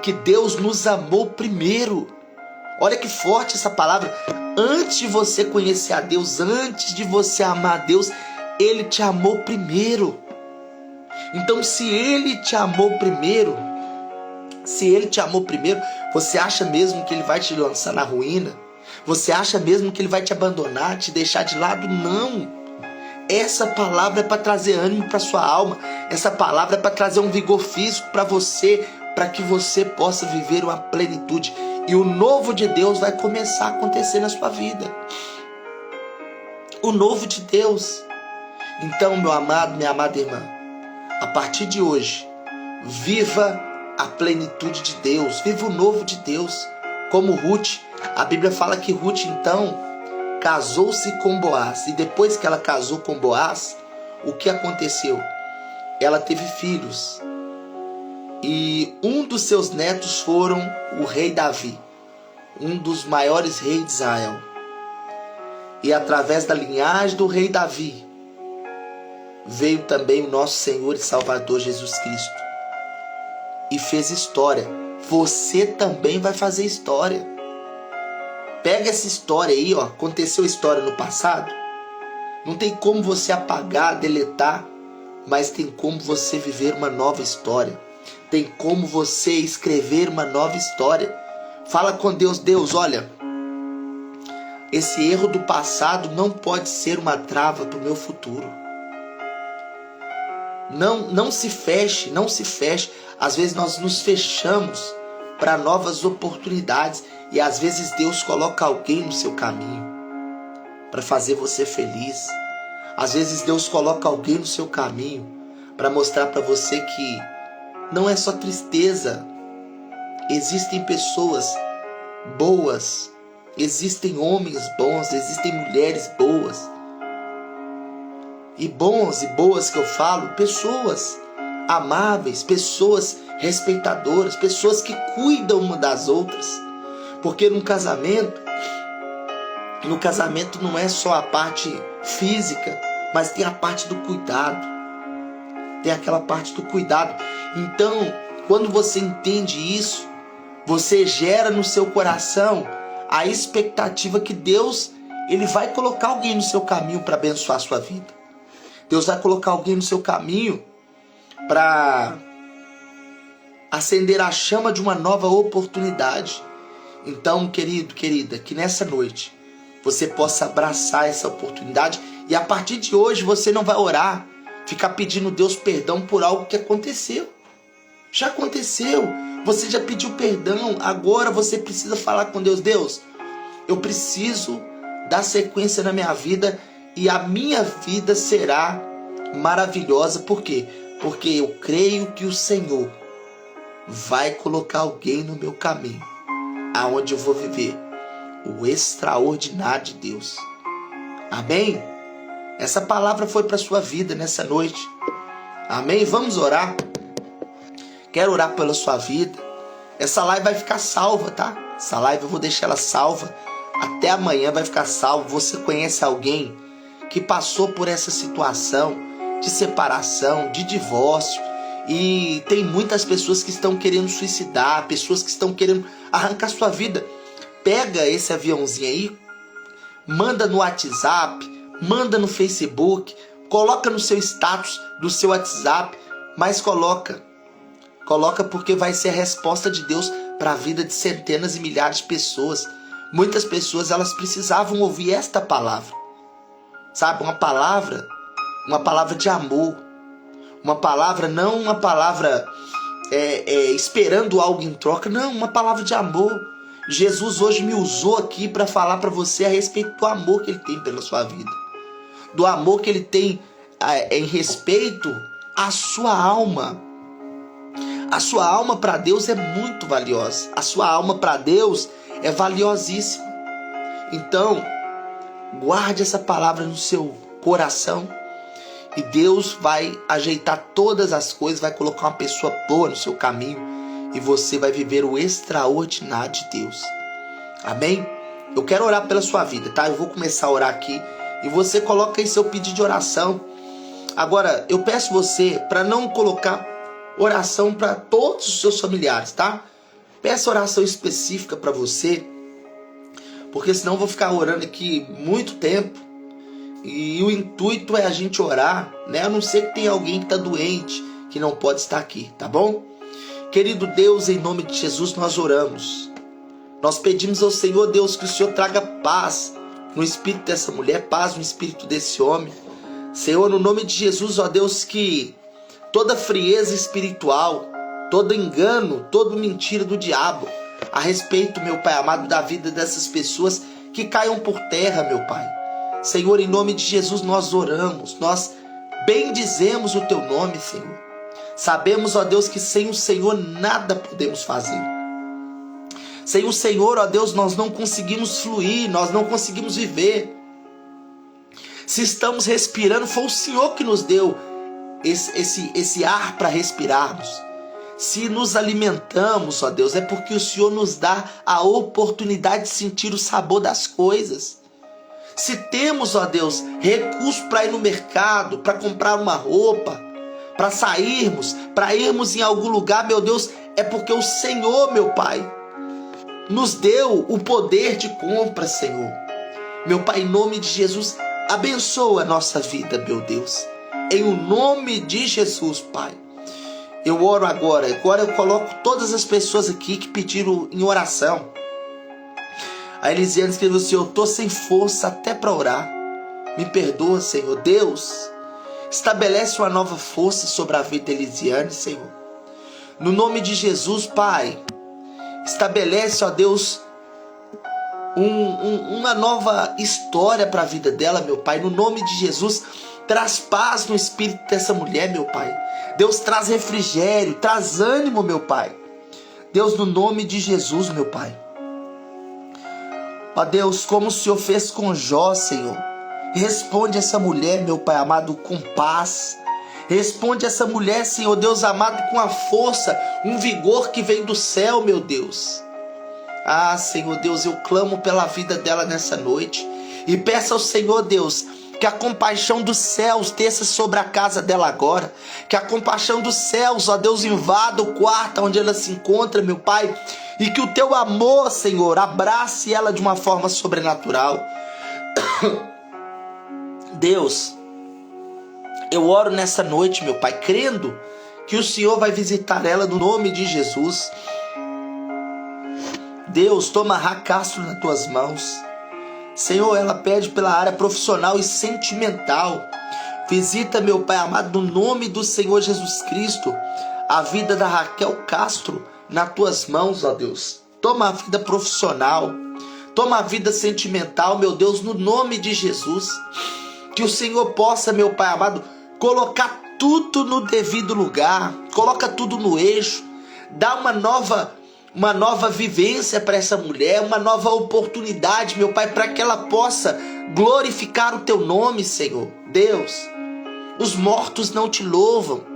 que Deus nos amou primeiro. Olha que forte essa palavra. Antes de você conhecer a Deus, antes de você amar a Deus, Ele te amou primeiro. Então, se Ele te amou primeiro, você acha mesmo que Ele vai te lançar na ruína? Você acha mesmo que Ele vai te abandonar, te deixar de lado? Não. Essa palavra é para trazer ânimo para sua alma. Essa palavra é para trazer um vigor físico para você, para que você possa viver uma plenitude. E o novo de Deus vai começar a acontecer na sua vida. O novo de Deus. Então, meu amado, minha amada irmã, a partir de hoje, viva a plenitude de Deus. Viva o novo de Deus. Como Ruth. A Bíblia fala que Ruth, então, casou-se com Boaz. E depois que ela casou com Boaz, o que aconteceu? Ela teve filhos. E um dos seus netos foram o rei Davi, um dos maiores reis de Israel. E através da linhagem do rei Davi, veio também o nosso Senhor e Salvador Jesus Cristo. E fez história. Você também vai fazer história. Pega essa história aí, ó. Aconteceu história no passado. Não tem como você apagar, deletar, mas tem como você viver uma nova história. Tem como você escrever uma nova história. Fala com Deus. Deus, olha, esse erro do passado não pode ser uma trava para o meu futuro. Não se feche, não se feche. Às vezes nós nos fechamos para novas oportunidades. E às vezes Deus coloca alguém no seu caminho para fazer você feliz. Às vezes Deus coloca alguém no seu caminho para mostrar para você que não é só tristeza. Existem pessoas boas, existem homens bons, existem mulheres boas. E bons e boas que eu falo, pessoas amáveis, pessoas respeitadoras, pessoas que cuidam uma das outras. Porque no casamento não é só a parte física, mas tem a parte do cuidado. Tem aquela parte do cuidado. Então, quando você entende isso, você gera no seu coração a expectativa que Deus, Ele vai colocar alguém no seu caminho para abençoar a sua vida. Deus vai colocar alguém no seu caminho para acender a chama de uma nova oportunidade. Então, querido, querida, que nessa noite você possa abraçar essa oportunidade e a partir de hoje você não vai orar, ficar pedindo Deus perdão por algo que aconteceu. Já aconteceu, você já pediu perdão, agora você precisa falar com Deus. Deus, eu preciso dar sequência na minha vida e a minha vida será maravilhosa. Por quê? Porque eu creio que o Senhor vai colocar alguém no meu caminho, aonde eu vou viver o extraordinário de Deus. Amém? Essa palavra foi para a sua vida nessa noite. Amém? Vamos orar. Quero orar pela sua vida. Essa live vai ficar salva, tá? Essa live eu vou deixar ela salva. Até amanhã vai ficar salvo. Você conhece alguém que passou por essa situação de separação, de divórcio, e tem muitas pessoas que estão querendo suicidar, pessoas que estão querendo arrancar sua vida. Pega esse aviãozinho aí, manda no WhatsApp, manda no Facebook, coloca no seu status do seu WhatsApp, mas coloca porque vai ser a resposta de Deus para a vida de centenas e milhares de pessoas. Muitas pessoas, elas precisavam ouvir esta palavra, sabe? Uma palavra de amor, uma palavra, não uma palavra esperando algo em troca, não, uma palavra de amor. Jesus hoje me usou aqui para falar para você a respeito do amor que Ele tem pela sua vida, do amor que Ele tem em respeito à sua alma. A sua alma para Deus é muito valiosa, a sua alma para Deus é valiosíssima. Então, guarde essa palavra no seu coração e Deus vai ajeitar todas as coisas, vai colocar uma pessoa boa no seu caminho e você vai viver o extraordinário de Deus. Amém? Eu quero orar pela sua vida, tá? Eu vou começar a orar aqui e você coloca aí seu pedido de oração. Agora, eu peço você para não colocar oração para todos os seus familiares, tá? Peça oração específica para você, porque senão eu vou ficar orando aqui muito tempo. E o intuito é a gente orar, né? A não ser que tenha alguém que está doente, que não pode estar aqui, tá bom? Querido Deus, em nome de Jesus nós oramos. Nós pedimos ao Senhor, Deus, que o Senhor traga paz no espírito dessa mulher, paz no espírito desse homem. Senhor, no nome de Jesus, ó Deus, que toda frieza espiritual, todo engano, toda mentira do diabo a respeito, meu Pai amado, da vida dessas pessoas, que caiam por terra, meu Pai. Senhor, em nome de Jesus nós oramos, nós bendizemos o Teu nome, Senhor. Sabemos, ó Deus, que sem o Senhor nada podemos fazer. Sem o Senhor, ó Deus, nós não conseguimos fluir, nós não conseguimos viver. Se estamos respirando, foi o Senhor que nos deu esse ar para respirarmos. Se nos alimentamos, ó Deus, é porque o Senhor nos dá a oportunidade de sentir o sabor das coisas. Se temos, ó Deus, recursos para ir no mercado, para comprar uma roupa, para sairmos, para irmos em algum lugar, meu Deus, é porque o Senhor, meu Pai, nos deu o poder de compra, Senhor. Meu Pai, em nome de Jesus, abençoa a nossa vida, meu Deus. Em o nome de Jesus, Pai. Eu oro agora eu coloco todas as pessoas aqui que pediram em oração. A Elisiane escreveu assim: eu estou sem força até para orar. Me perdoa, Senhor. Deus, estabelece uma nova força sobre a vida da Elisiane, Senhor. No nome de Jesus, Pai, estabelece, ó Deus, uma nova história para a vida dela, meu Pai. No nome de Jesus, traz paz no espírito dessa mulher, meu Pai. Deus, traz refrigério, traz ânimo, meu Pai. Deus, no nome de Jesus, meu Pai. Ó Deus, como o Senhor fez com Jó, Senhor, responde essa mulher, meu Pai amado, com paz. Responde essa mulher, Senhor Deus amado, com a força, um vigor que vem do céu, meu Deus. Ah, Senhor Deus, eu clamo pela vida dela nessa noite e peço ao Senhor Deus que a compaixão dos céus desça sobre a casa dela agora, que a compaixão dos céus, ó Deus, invada o quarto onde ela se encontra, meu Pai, e que o Teu amor, Senhor, abrace ela de uma forma sobrenatural. Deus, eu oro nessa noite, meu Pai, crendo que o Senhor vai visitar ela no nome de Jesus. Deus, toma Castro nas Tuas mãos. Senhor, ela pede pela área profissional e sentimental. Visita, meu Pai amado, no nome do Senhor Jesus Cristo, a vida da Raquel Castro nas Tuas mãos, ó Deus. Toma a vida profissional, toma a vida sentimental, meu Deus, no nome de Jesus. Que o Senhor possa, meu Pai amado, colocar tudo no devido lugar, coloca tudo no eixo, dá uma nova vivência para essa mulher, uma nova oportunidade, meu Pai, para que ela possa glorificar o Teu nome, Senhor. Deus, os mortos não Te louvam,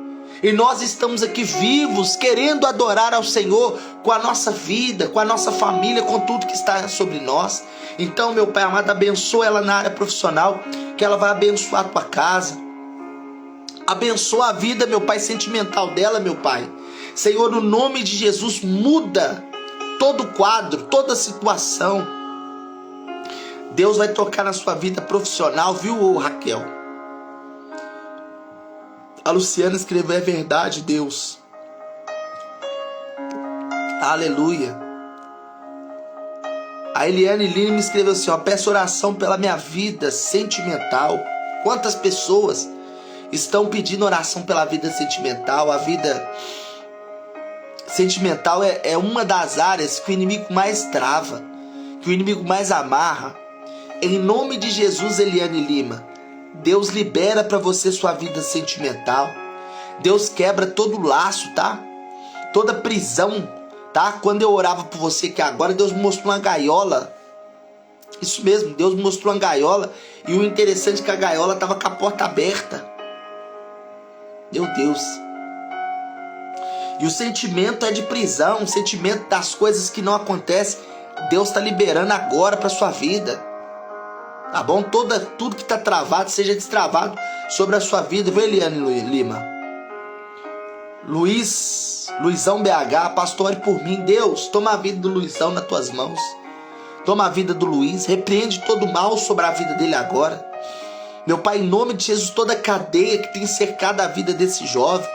e nós estamos aqui vivos, querendo adorar ao Senhor com a nossa vida, com a nossa família, com tudo que está sobre nós. Então, meu Pai amado, abençoa ela na área profissional, que ela vai abençoar a Tua casa. Abençoa a vida, meu Pai, sentimental dela, meu Pai. Senhor, no nome de Jesus, muda todo o quadro, toda a situação. Deus vai tocar na sua vida profissional, viu, Raquel? A Luciana escreveu: é verdade, Deus. Aleluia. A Eliane Lima escreveu assim: ó, peço oração pela minha vida sentimental. Quantas pessoas estão pedindo oração pela vida sentimental? A vida sentimental é uma das áreas que o inimigo mais trava, que o inimigo mais amarra. Em nome de Jesus, Eliane Lima, Deus libera para você sua vida sentimental. Deus quebra todo laço, tá? Toda prisão, tá? Quando eu orava por você, que agora Deus me mostrou uma gaiola. Isso mesmo, Deus me mostrou uma gaiola. E o interessante é que a gaiola estava com a porta aberta. Meu Deus. E o sentimento é de prisão, o sentimento das coisas que não acontecem. Deus está liberando agora para sua vida. Tá bom? Tudo que está travado, seja destravado sobre a sua vida. Viu, Eliane Lima? Luizão BH, pastor, ore por mim. Deus, toma a vida do Luizão nas Tuas mãos. toma a vida do Luiz, repreende todo o mal sobre a vida dele agora. Meu Pai, em nome de Jesus, toda cadeia que tem cercado a vida desse jovem,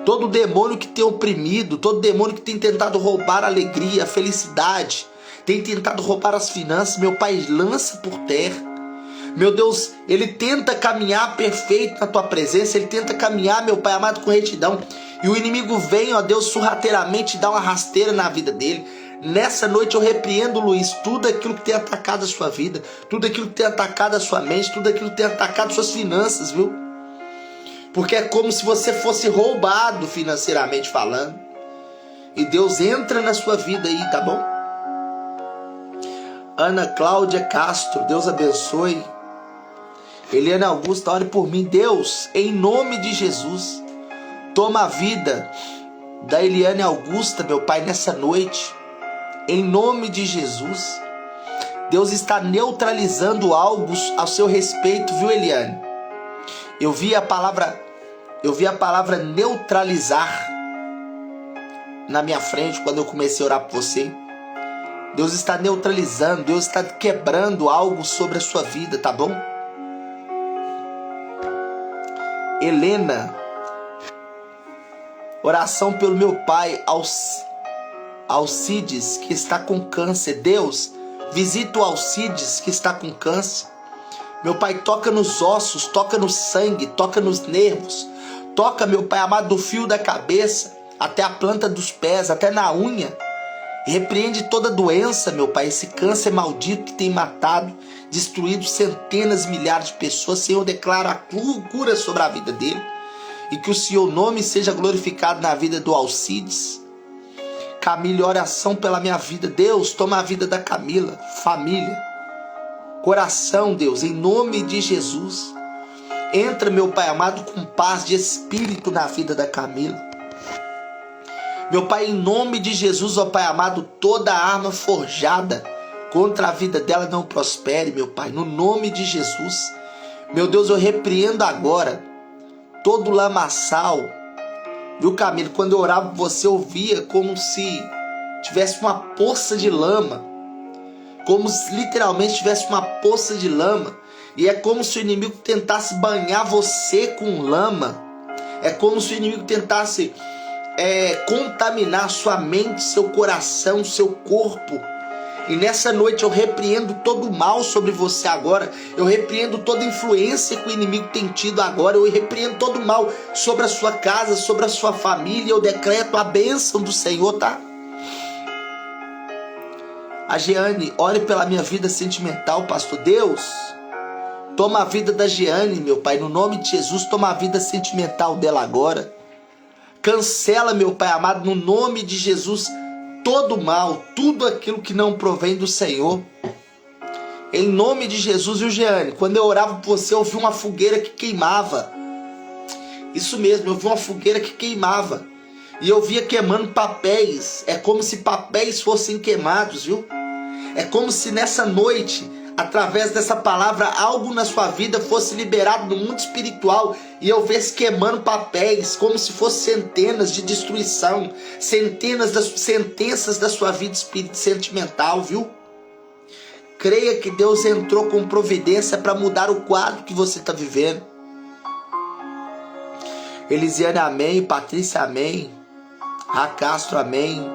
todo demônio que tem oprimido, todo demônio que tem tentado roubar a alegria, a felicidade, tem tentado roubar as finanças, meu Pai, lança por terra. Meu Deus, ele tenta caminhar perfeito na tua presença, ele tenta caminhar, meu Pai amado, com retidão, e o inimigo vem, ó Deus, sorrateiramente dá uma rasteira na vida dele. Nessa noite eu repreendo, Luiz, tudo aquilo que tem atacado a sua vida, tudo aquilo que tem atacado a sua mente, tudo aquilo que tem atacado suas finanças, viu? Porque é como se você fosse roubado financeiramente falando. E Deus entra na sua vida aí, tá bom? Ana Cláudia Castro, Deus abençoe. Eliane Augusta, ore por mim. Deus, em nome de Jesus, toma a vida da Eliane Augusta, meu Pai, nessa noite. Em nome de Jesus. Deus está neutralizando algo ao seu respeito, viu, Eliane? Eu vi a palavra neutralizar na minha frente quando eu comecei a orar por você. Deus está neutralizando, Deus está quebrando algo sobre a sua vida, tá bom? Helena, oração pelo meu pai Alcides, que está com câncer. Deus, visita o Alcides, que está com câncer. Meu Pai, toca nos ossos, toca no sangue, toca nos nervos. Toca, meu Pai amado, do fio da cabeça até a planta dos pés, até na unha. Repreende toda doença, meu Pai, esse câncer maldito que tem matado, destruído centenas, milhares de pessoas. Senhor, eu declaro a cura sobre a vida dele. E que o Senhor nome seja glorificado na vida do Alcides. Camila, oração pela minha vida. Deus, toma a vida da Camila, família, coração, Deus, em nome de Jesus. Entra, meu Pai amado, com paz de espírito na vida da Camila. Meu Pai, em nome de Jesus, ó Pai amado, toda arma forjada contra a vida dela não prospere, meu Pai, no nome de Jesus. Meu Deus, eu repreendo agora todo lamaçal. Viu, Camila, quando eu orava por você, eu via como se tivesse uma poça de lama, como se literalmente tivesse uma poça de lama, e é como se o inimigo tentasse banhar você com lama, é como se o inimigo tentasse contaminar sua mente, seu coração, seu corpo. E nessa noite eu repreendo todo o mal sobre você agora. Eu repreendo toda influência que o inimigo tem tido agora. Eu repreendo todo o mal sobre a sua casa, sobre a sua família. Eu decreto a bênção do Senhor, tá? A Jeane, ore pela minha vida sentimental, pastor. Deus, toma a vida da Jeane, meu Pai, no nome de Jesus. Toma a vida sentimental dela agora. Cancela, meu Pai amado, no nome de Jesus, todo mal, tudo aquilo que não provém do Senhor. Em nome de Jesus, viu, Jeane? Quando eu orava por você, eu vi uma fogueira que queimava. Isso mesmo, eu vi uma fogueira que queimava. E eu via queimando papéis. É como se papéis fossem queimados, viu? É como se nessa noite, através dessa palavra, algo na sua vida fosse liberado no mundo espiritual e eu visse queimando papéis, como se fossem centenas de destruição, sentenças da sua vida sentimental, viu? Creia que Deus entrou com providência para mudar o quadro que você está vivendo. Elisiane, amém. Patrícia, amém. Racastro, amém.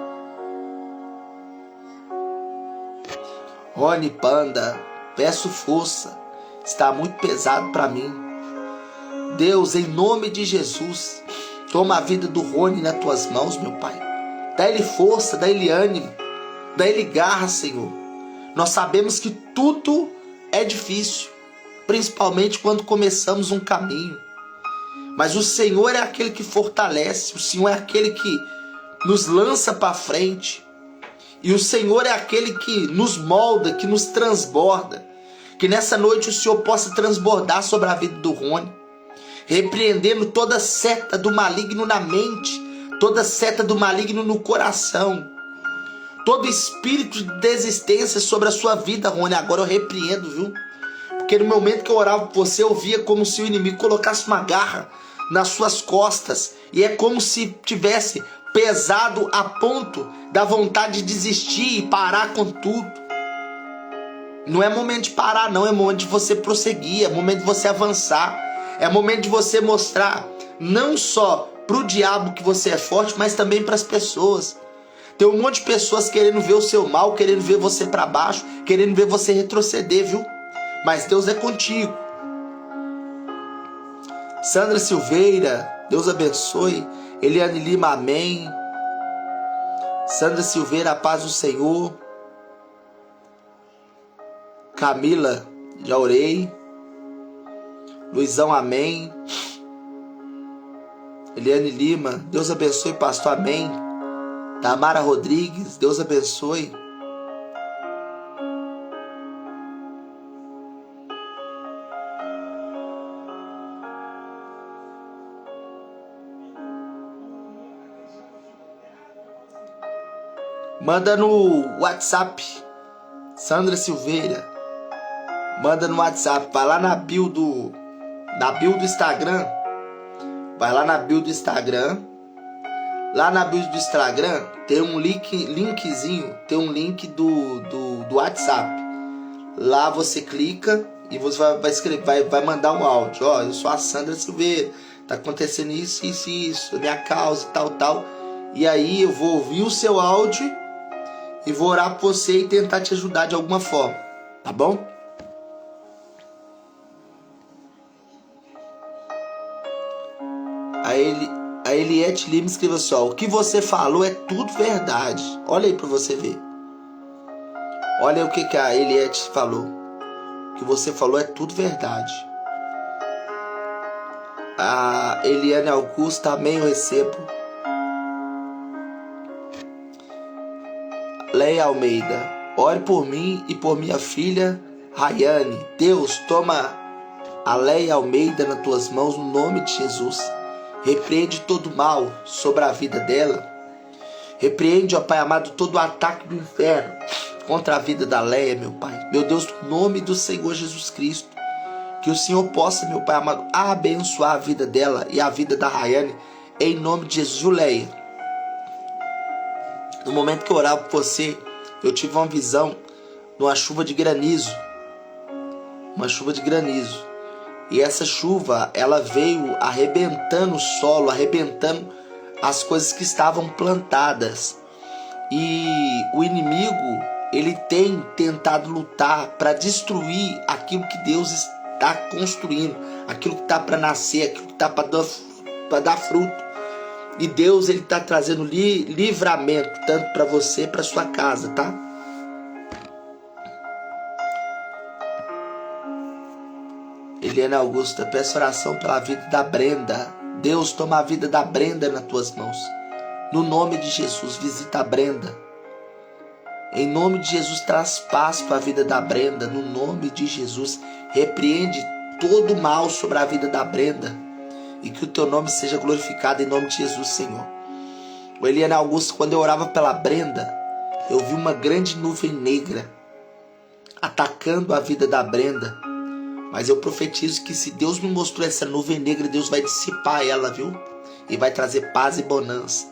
Rony Panda, peço força, está muito pesado para mim. Deus, em nome de Jesus, toma a vida do Rony nas tuas mãos, meu Pai. Dá ele força, dá ele ânimo, dá ele garra, Senhor. Nós sabemos que tudo é difícil, principalmente quando começamos um caminho. Mas o Senhor é aquele que fortalece, o Senhor é aquele que nos lança para frente. E o Senhor é aquele que nos molda, que nos transborda. Que nessa noite o Senhor possa transbordar sobre a vida do Rony, repreendendo toda seta do maligno na mente, toda seta do maligno no coração, todo espírito de desistência sobre a sua vida, Rony. Agora eu repreendo, viu? Porque no momento que eu orava por você, eu via como se o inimigo colocasse uma garra nas suas costas. E é como se tivesse pesado a ponto da vontade de desistir e parar com tudo. Não é momento de parar, não. É momento de você prosseguir, é momento de você avançar. É momento de você mostrar não só pro diabo que você é forte, mas também para as pessoas. Tem um monte de pessoas querendo ver o seu mal, querendo ver você para baixo, querendo ver você retroceder, viu? Mas Deus é contigo. Sandra Silveira, Deus abençoe. Eliane Lima, amém. Sandra Silveira, a paz do Senhor. Camila, já orei. Luizão, amém. Eliane Lima, Deus abençoe, pastor, amém. Tamara Rodrigues, Deus abençoe. Manda no WhatsApp, Sandra Silveira. Manda no WhatsApp, vai lá na bio do Instagram. Vai lá na bio do Instagram. Lá na bio do Instagram tem um linkzinho, tem um link do WhatsApp. Lá você clica e você vai escrever, vai mandar um áudio. Ó, eu sou a Sandra Silveira, tá acontecendo isso, minha causa, tal. E aí eu vou ouvir o seu áudio e vou orar por você e tentar te ajudar de alguma forma, tá bom? A Eliette Lima escreveu assim, ó, o que você falou é tudo verdade. Olha aí pra você ver. Olha o que a Eliette falou. O que você falou é tudo verdade. A Eliane Augusta, amém, eu recebo. Leia Almeida, ore por mim e por minha filha Rayane. Deus, toma a Leia Almeida nas tuas mãos no nome de Jesus. Repreende todo mal sobre a vida dela. Repreende, ó Pai amado, todo o ataque do inferno contra a vida da Leia, meu Pai. Meu Deus, no nome do Senhor Jesus Cristo, que o Senhor possa, meu Pai amado, abençoar a vida dela e a vida da Rayane, em nome de Jesus. Leia, no momento que eu orava por você, eu tive uma visão de uma chuva de granizo. Uma chuva de granizo. E essa chuva, ela veio arrebentando o solo, arrebentando as coisas que estavam plantadas. E o inimigo, ele tem tentado lutar para destruir aquilo que Deus está construindo, aquilo que está para nascer, aquilo que está para dar fruto. E Deus, ele está trazendo livramento, tanto para você, para sua casa, tá? Eliana Augusta, peço oração pela vida da Brenda. Deus, toma a vida da Brenda nas tuas mãos. No nome de Jesus, visita a Brenda. Em nome de Jesus, traz paz para a vida da Brenda. No nome de Jesus, repreende todo mal sobre a vida da Brenda. E que o teu nome seja glorificado em nome de Jesus, Senhor. O Eliana Augusto, quando eu orava pela Brenda, eu vi uma grande nuvem negra atacando a vida da Brenda. Mas eu profetizo que se Deus me mostrou essa nuvem negra, Deus vai dissipar ela, viu? E vai trazer paz e bonança.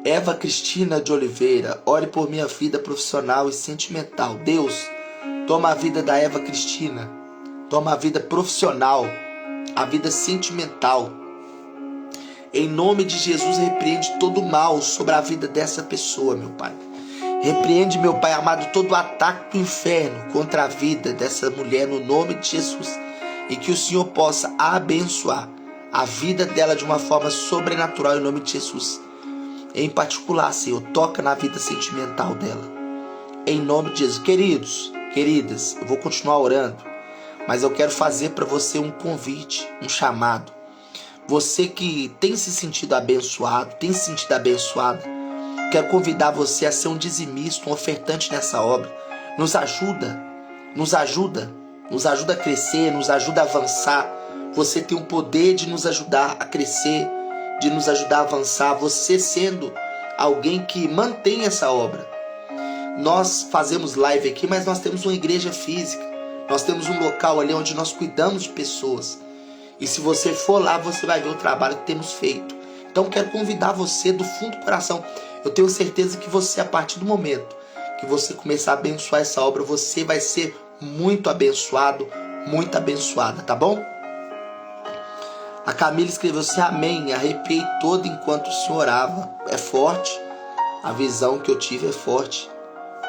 Eva Cristina de Oliveira, ore por minha vida profissional e sentimental. Deus, toma a vida da Eva Cristina. Toma a vida profissional, a vida sentimental. Em nome de Jesus, repreende todo o mal sobre a vida dessa pessoa, meu Pai. Repreende, meu Pai amado, todo o ataque do inferno contra a vida dessa mulher no nome de Jesus. E que o Senhor possa abençoar a vida dela de uma forma sobrenatural em nome de Jesus. Em particular, Senhor, toca na vida sentimental dela. Em nome de Jesus. Queridos, queridas, eu vou continuar orando, mas eu quero fazer para você um convite, um chamado. Você que tem se sentido abençoado, tem se sentido abençoada, quero convidar você a ser um dizimista, um ofertante nessa obra. Nos ajuda a crescer, nos ajuda a avançar. Você tem o poder de nos ajudar a crescer, de nos ajudar a avançar. Você sendo alguém que mantém essa obra. Nós fazemos live aqui, mas nós temos uma igreja física. Nós temos um local ali onde nós cuidamos de pessoas. E se você for lá, você vai ver o trabalho que temos feito. Então quero convidar você do fundo do coração. Eu tenho certeza que você, a partir do momento que você começar a abençoar essa obra, você vai ser muito abençoado, muito abençoada, tá bom? A Camila escreveu assim: amém, arrepiei todo enquanto o senhor orava. É forte, a visão que eu tive é forte.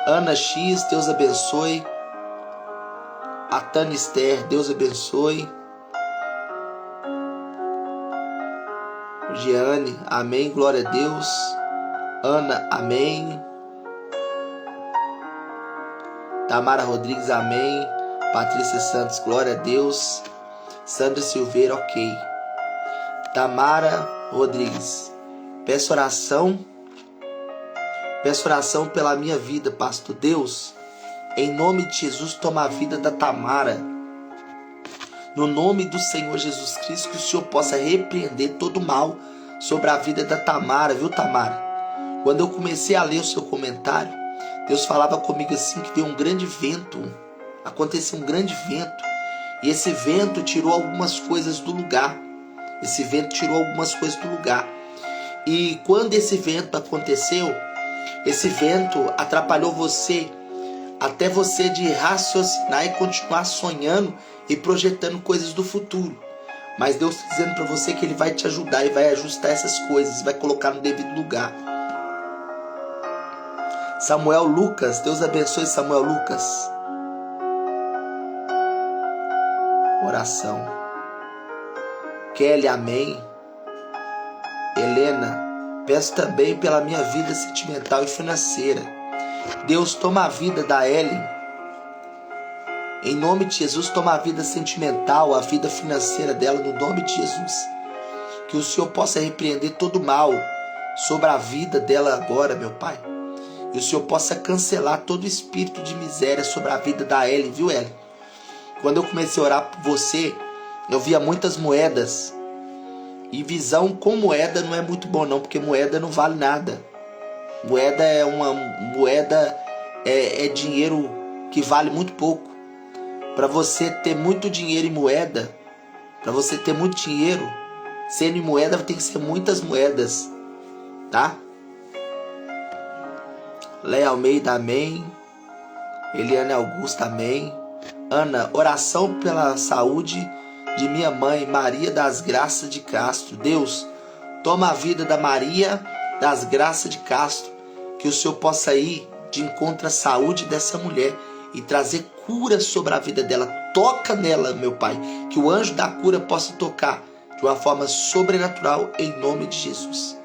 Ana X, Deus abençoe. A Tânia Esther, Deus abençoe. Giane, amém, glória a Deus. Ana, amém. Tamara Rodrigues, amém. Patrícia Santos, glória a Deus. Sandra Silveira, ok. Tamara Rodrigues, peço oração pela minha vida, pastor. Deus, em nome de Jesus, toma a vida da Tamara. No nome do Senhor Jesus Cristo, que o Senhor possa repreender todo mal sobre a vida da Tamara, viu, Tamara? Quando eu comecei a ler o seu comentário, Deus falava comigo assim que veio um grande vento, aconteceu um grande vento, e esse vento tirou algumas coisas do lugar. E quando esse vento aconteceu, esse vento atrapalhou você, até você de raciocinar e continuar sonhando e projetando coisas do futuro. Mas Deus está dizendo para você que Ele vai te ajudar e vai ajustar essas coisas, vai colocar no devido lugar. Samuel Lucas, Deus abençoe Samuel Lucas. Oração. Kelly, amém. Helena, peço também pela minha vida sentimental e financeira. Deus, toma a vida da Ellen. Em nome de Jesus, toma a vida sentimental, a vida financeira dela, no nome de Jesus. Que o Senhor possa repreender todo mal sobre a vida dela agora, meu Pai. E o Senhor possa cancelar todo espírito de miséria sobre a vida da Ellen, viu, Ellen? Quando eu comecei a orar por você, eu via muitas moedas. E visão com moeda não é muito bom não, porque moeda não vale nada. Moeda é dinheiro que vale muito pouco. Para você ter muito dinheiro em moeda, para você ter muito dinheiro, sendo em moeda, tem que ser muitas moedas, tá? Leia Almeida, amém. Eliane Augusta, amém. Ana, oração pela saúde de minha mãe, Maria das Graças de Castro. Deus, toma a vida da Maria das Graças de Castro, que o Senhor possa ir de encontro à saúde dessa mulher e trazer cura sobre a vida dela. Toca nela, meu Pai, que o anjo da cura possa tocar de uma forma sobrenatural, em nome de Jesus.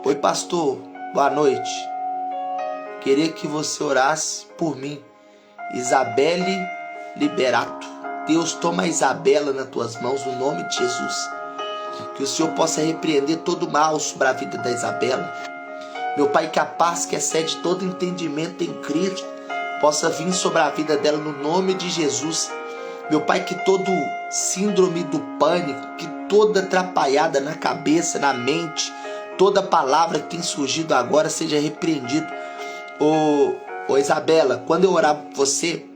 Oi, pastor, boa noite. Queria que você orasse por mim. Isabelle Liberato. Deus, toma a Isabela nas tuas mãos, no nome de Jesus. Que o Senhor possa repreender todo mal sobre a vida da Isabela. Meu Pai, que a paz que excede todo entendimento em Cristo possa vir sobre a vida dela, no nome de Jesus. Meu Pai, que todo síndrome do pânico, que toda atrapalhada na cabeça, na mente, toda palavra que tem surgido agora seja repreendido. Ô Isabela, quando eu orava por você,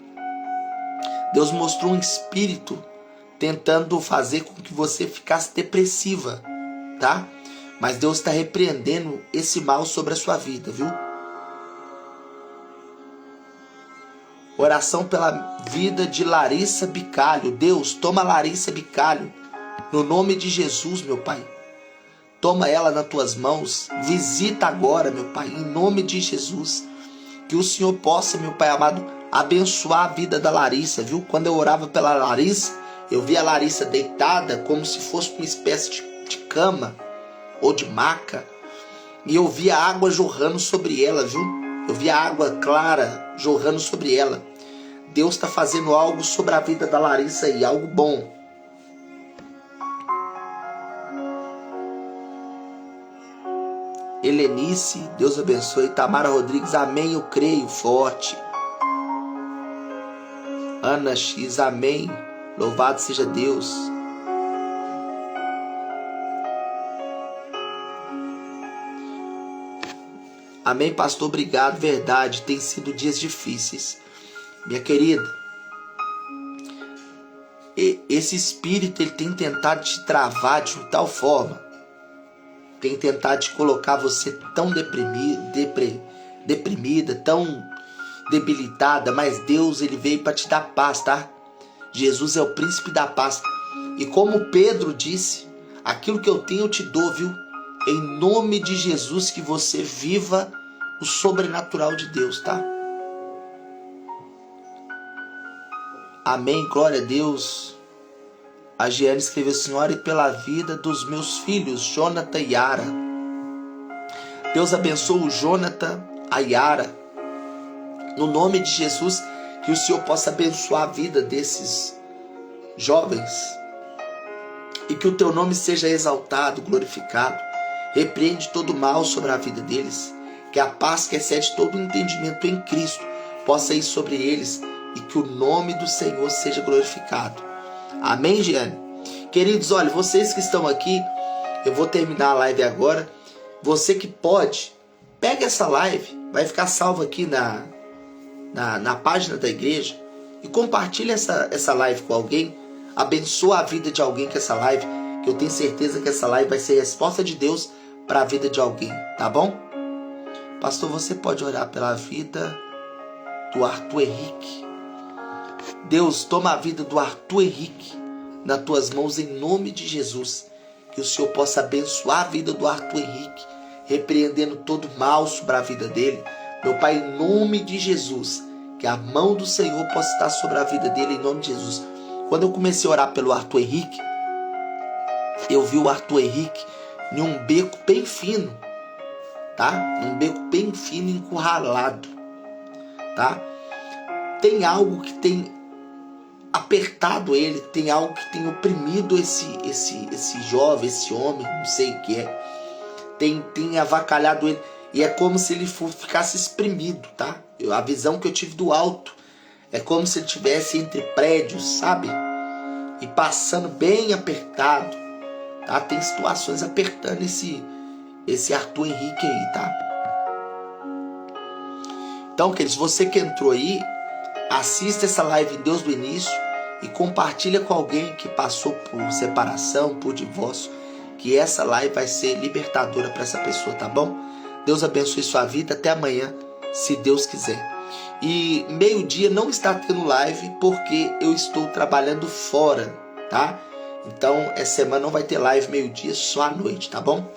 Deus mostrou um espírito tentando fazer com que você ficasse depressiva, tá? Mas Deus está repreendendo esse mal sobre a sua vida, viu? Oração pela vida de Larissa Bicalho. Deus, toma Larissa Bicalho, no nome de Jesus, meu Pai. Toma ela nas tuas mãos. Visita agora, meu Pai, em nome de Jesus. Que o Senhor possa, meu Pai amado, abençoar a vida da Larissa, viu? Quando eu orava pela Larissa, eu via a Larissa deitada como se fosse uma espécie de cama ou de maca. E eu via água jorrando sobre ela, viu? Eu via água clara jorrando sobre ela. Deus está fazendo algo sobre a vida da Larissa aí, algo bom. Helenice, Deus abençoe. Tamara Rodrigues, amém, eu creio, forte. Ana X, amém, louvado seja Deus. Amém, pastor, obrigado, verdade, tem sido dias difíceis. Minha querida, esse espírito ele tem tentado te travar de tal forma, tem tentado te colocar você tão deprimida, tão debilitada, mas Deus ele veio para te dar paz, tá? Jesus é o príncipe da paz. E como Pedro disse, aquilo que eu tenho eu te dou, viu? Em nome de Jesus, que você viva o sobrenatural de Deus, tá? Amém, glória a Deus. A Giane escreveu: Senhora, e pela vida dos meus filhos, Jonathan e Yara. Deus abençoe o Jonathan, a Yara. No nome de Jesus, que o Senhor possa abençoar a vida desses jovens. E que o teu nome seja exaltado, glorificado. Repreende todo mal sobre a vida deles. Que a paz que excede todo o entendimento em Cristo possa ir sobre eles. E que o nome do Senhor seja glorificado. Amém, Giane? Queridos, olha, vocês que estão aqui, eu vou terminar a live agora. Você que pode, pega essa live, vai ficar salva aqui na página da igreja, e compartilha essa live com alguém. Abençoa a vida de alguém com essa live, que eu tenho certeza que essa live vai ser resposta de Deus para a vida de alguém, tá bom? Pastor, você pode orar pela vida do Arthur Henrique. Deus, toma a vida do Arthur Henrique nas tuas mãos em nome de Jesus. Que o Senhor possa abençoar a vida do Arthur Henrique, repreendendo todo mal sobre a vida dele. Meu Pai, em nome de Jesus, que a mão do Senhor possa estar sobre a vida dele em nome de Jesus. Quando eu comecei a orar pelo Arthur Henrique, eu vi o Arthur Henrique em um beco bem fino, tá? Um beco bem fino, encurralado, tá? Tem algo que tem apertado ele, tem algo que tem oprimido esse jovem, esse homem, não sei o que é. Tem avacalhado ele. E é como se ele ficasse espremido, tá? A visão que eu tive do alto é como se ele estivesse entre prédios, sabe? E passando bem apertado, tá? Tem situações apertando esse Arthur Henrique aí, tá? Então, queridos, você que entrou aí, assista essa live em Deus do início e compartilha com alguém que passou por separação, por divórcio, que essa live vai ser libertadora para essa pessoa, tá bom? Deus abençoe sua vida, até amanhã, se Deus quiser. E meio-dia não está tendo live porque eu estou trabalhando fora, tá? Então, essa semana não vai ter live meio-dia, só à noite, tá bom?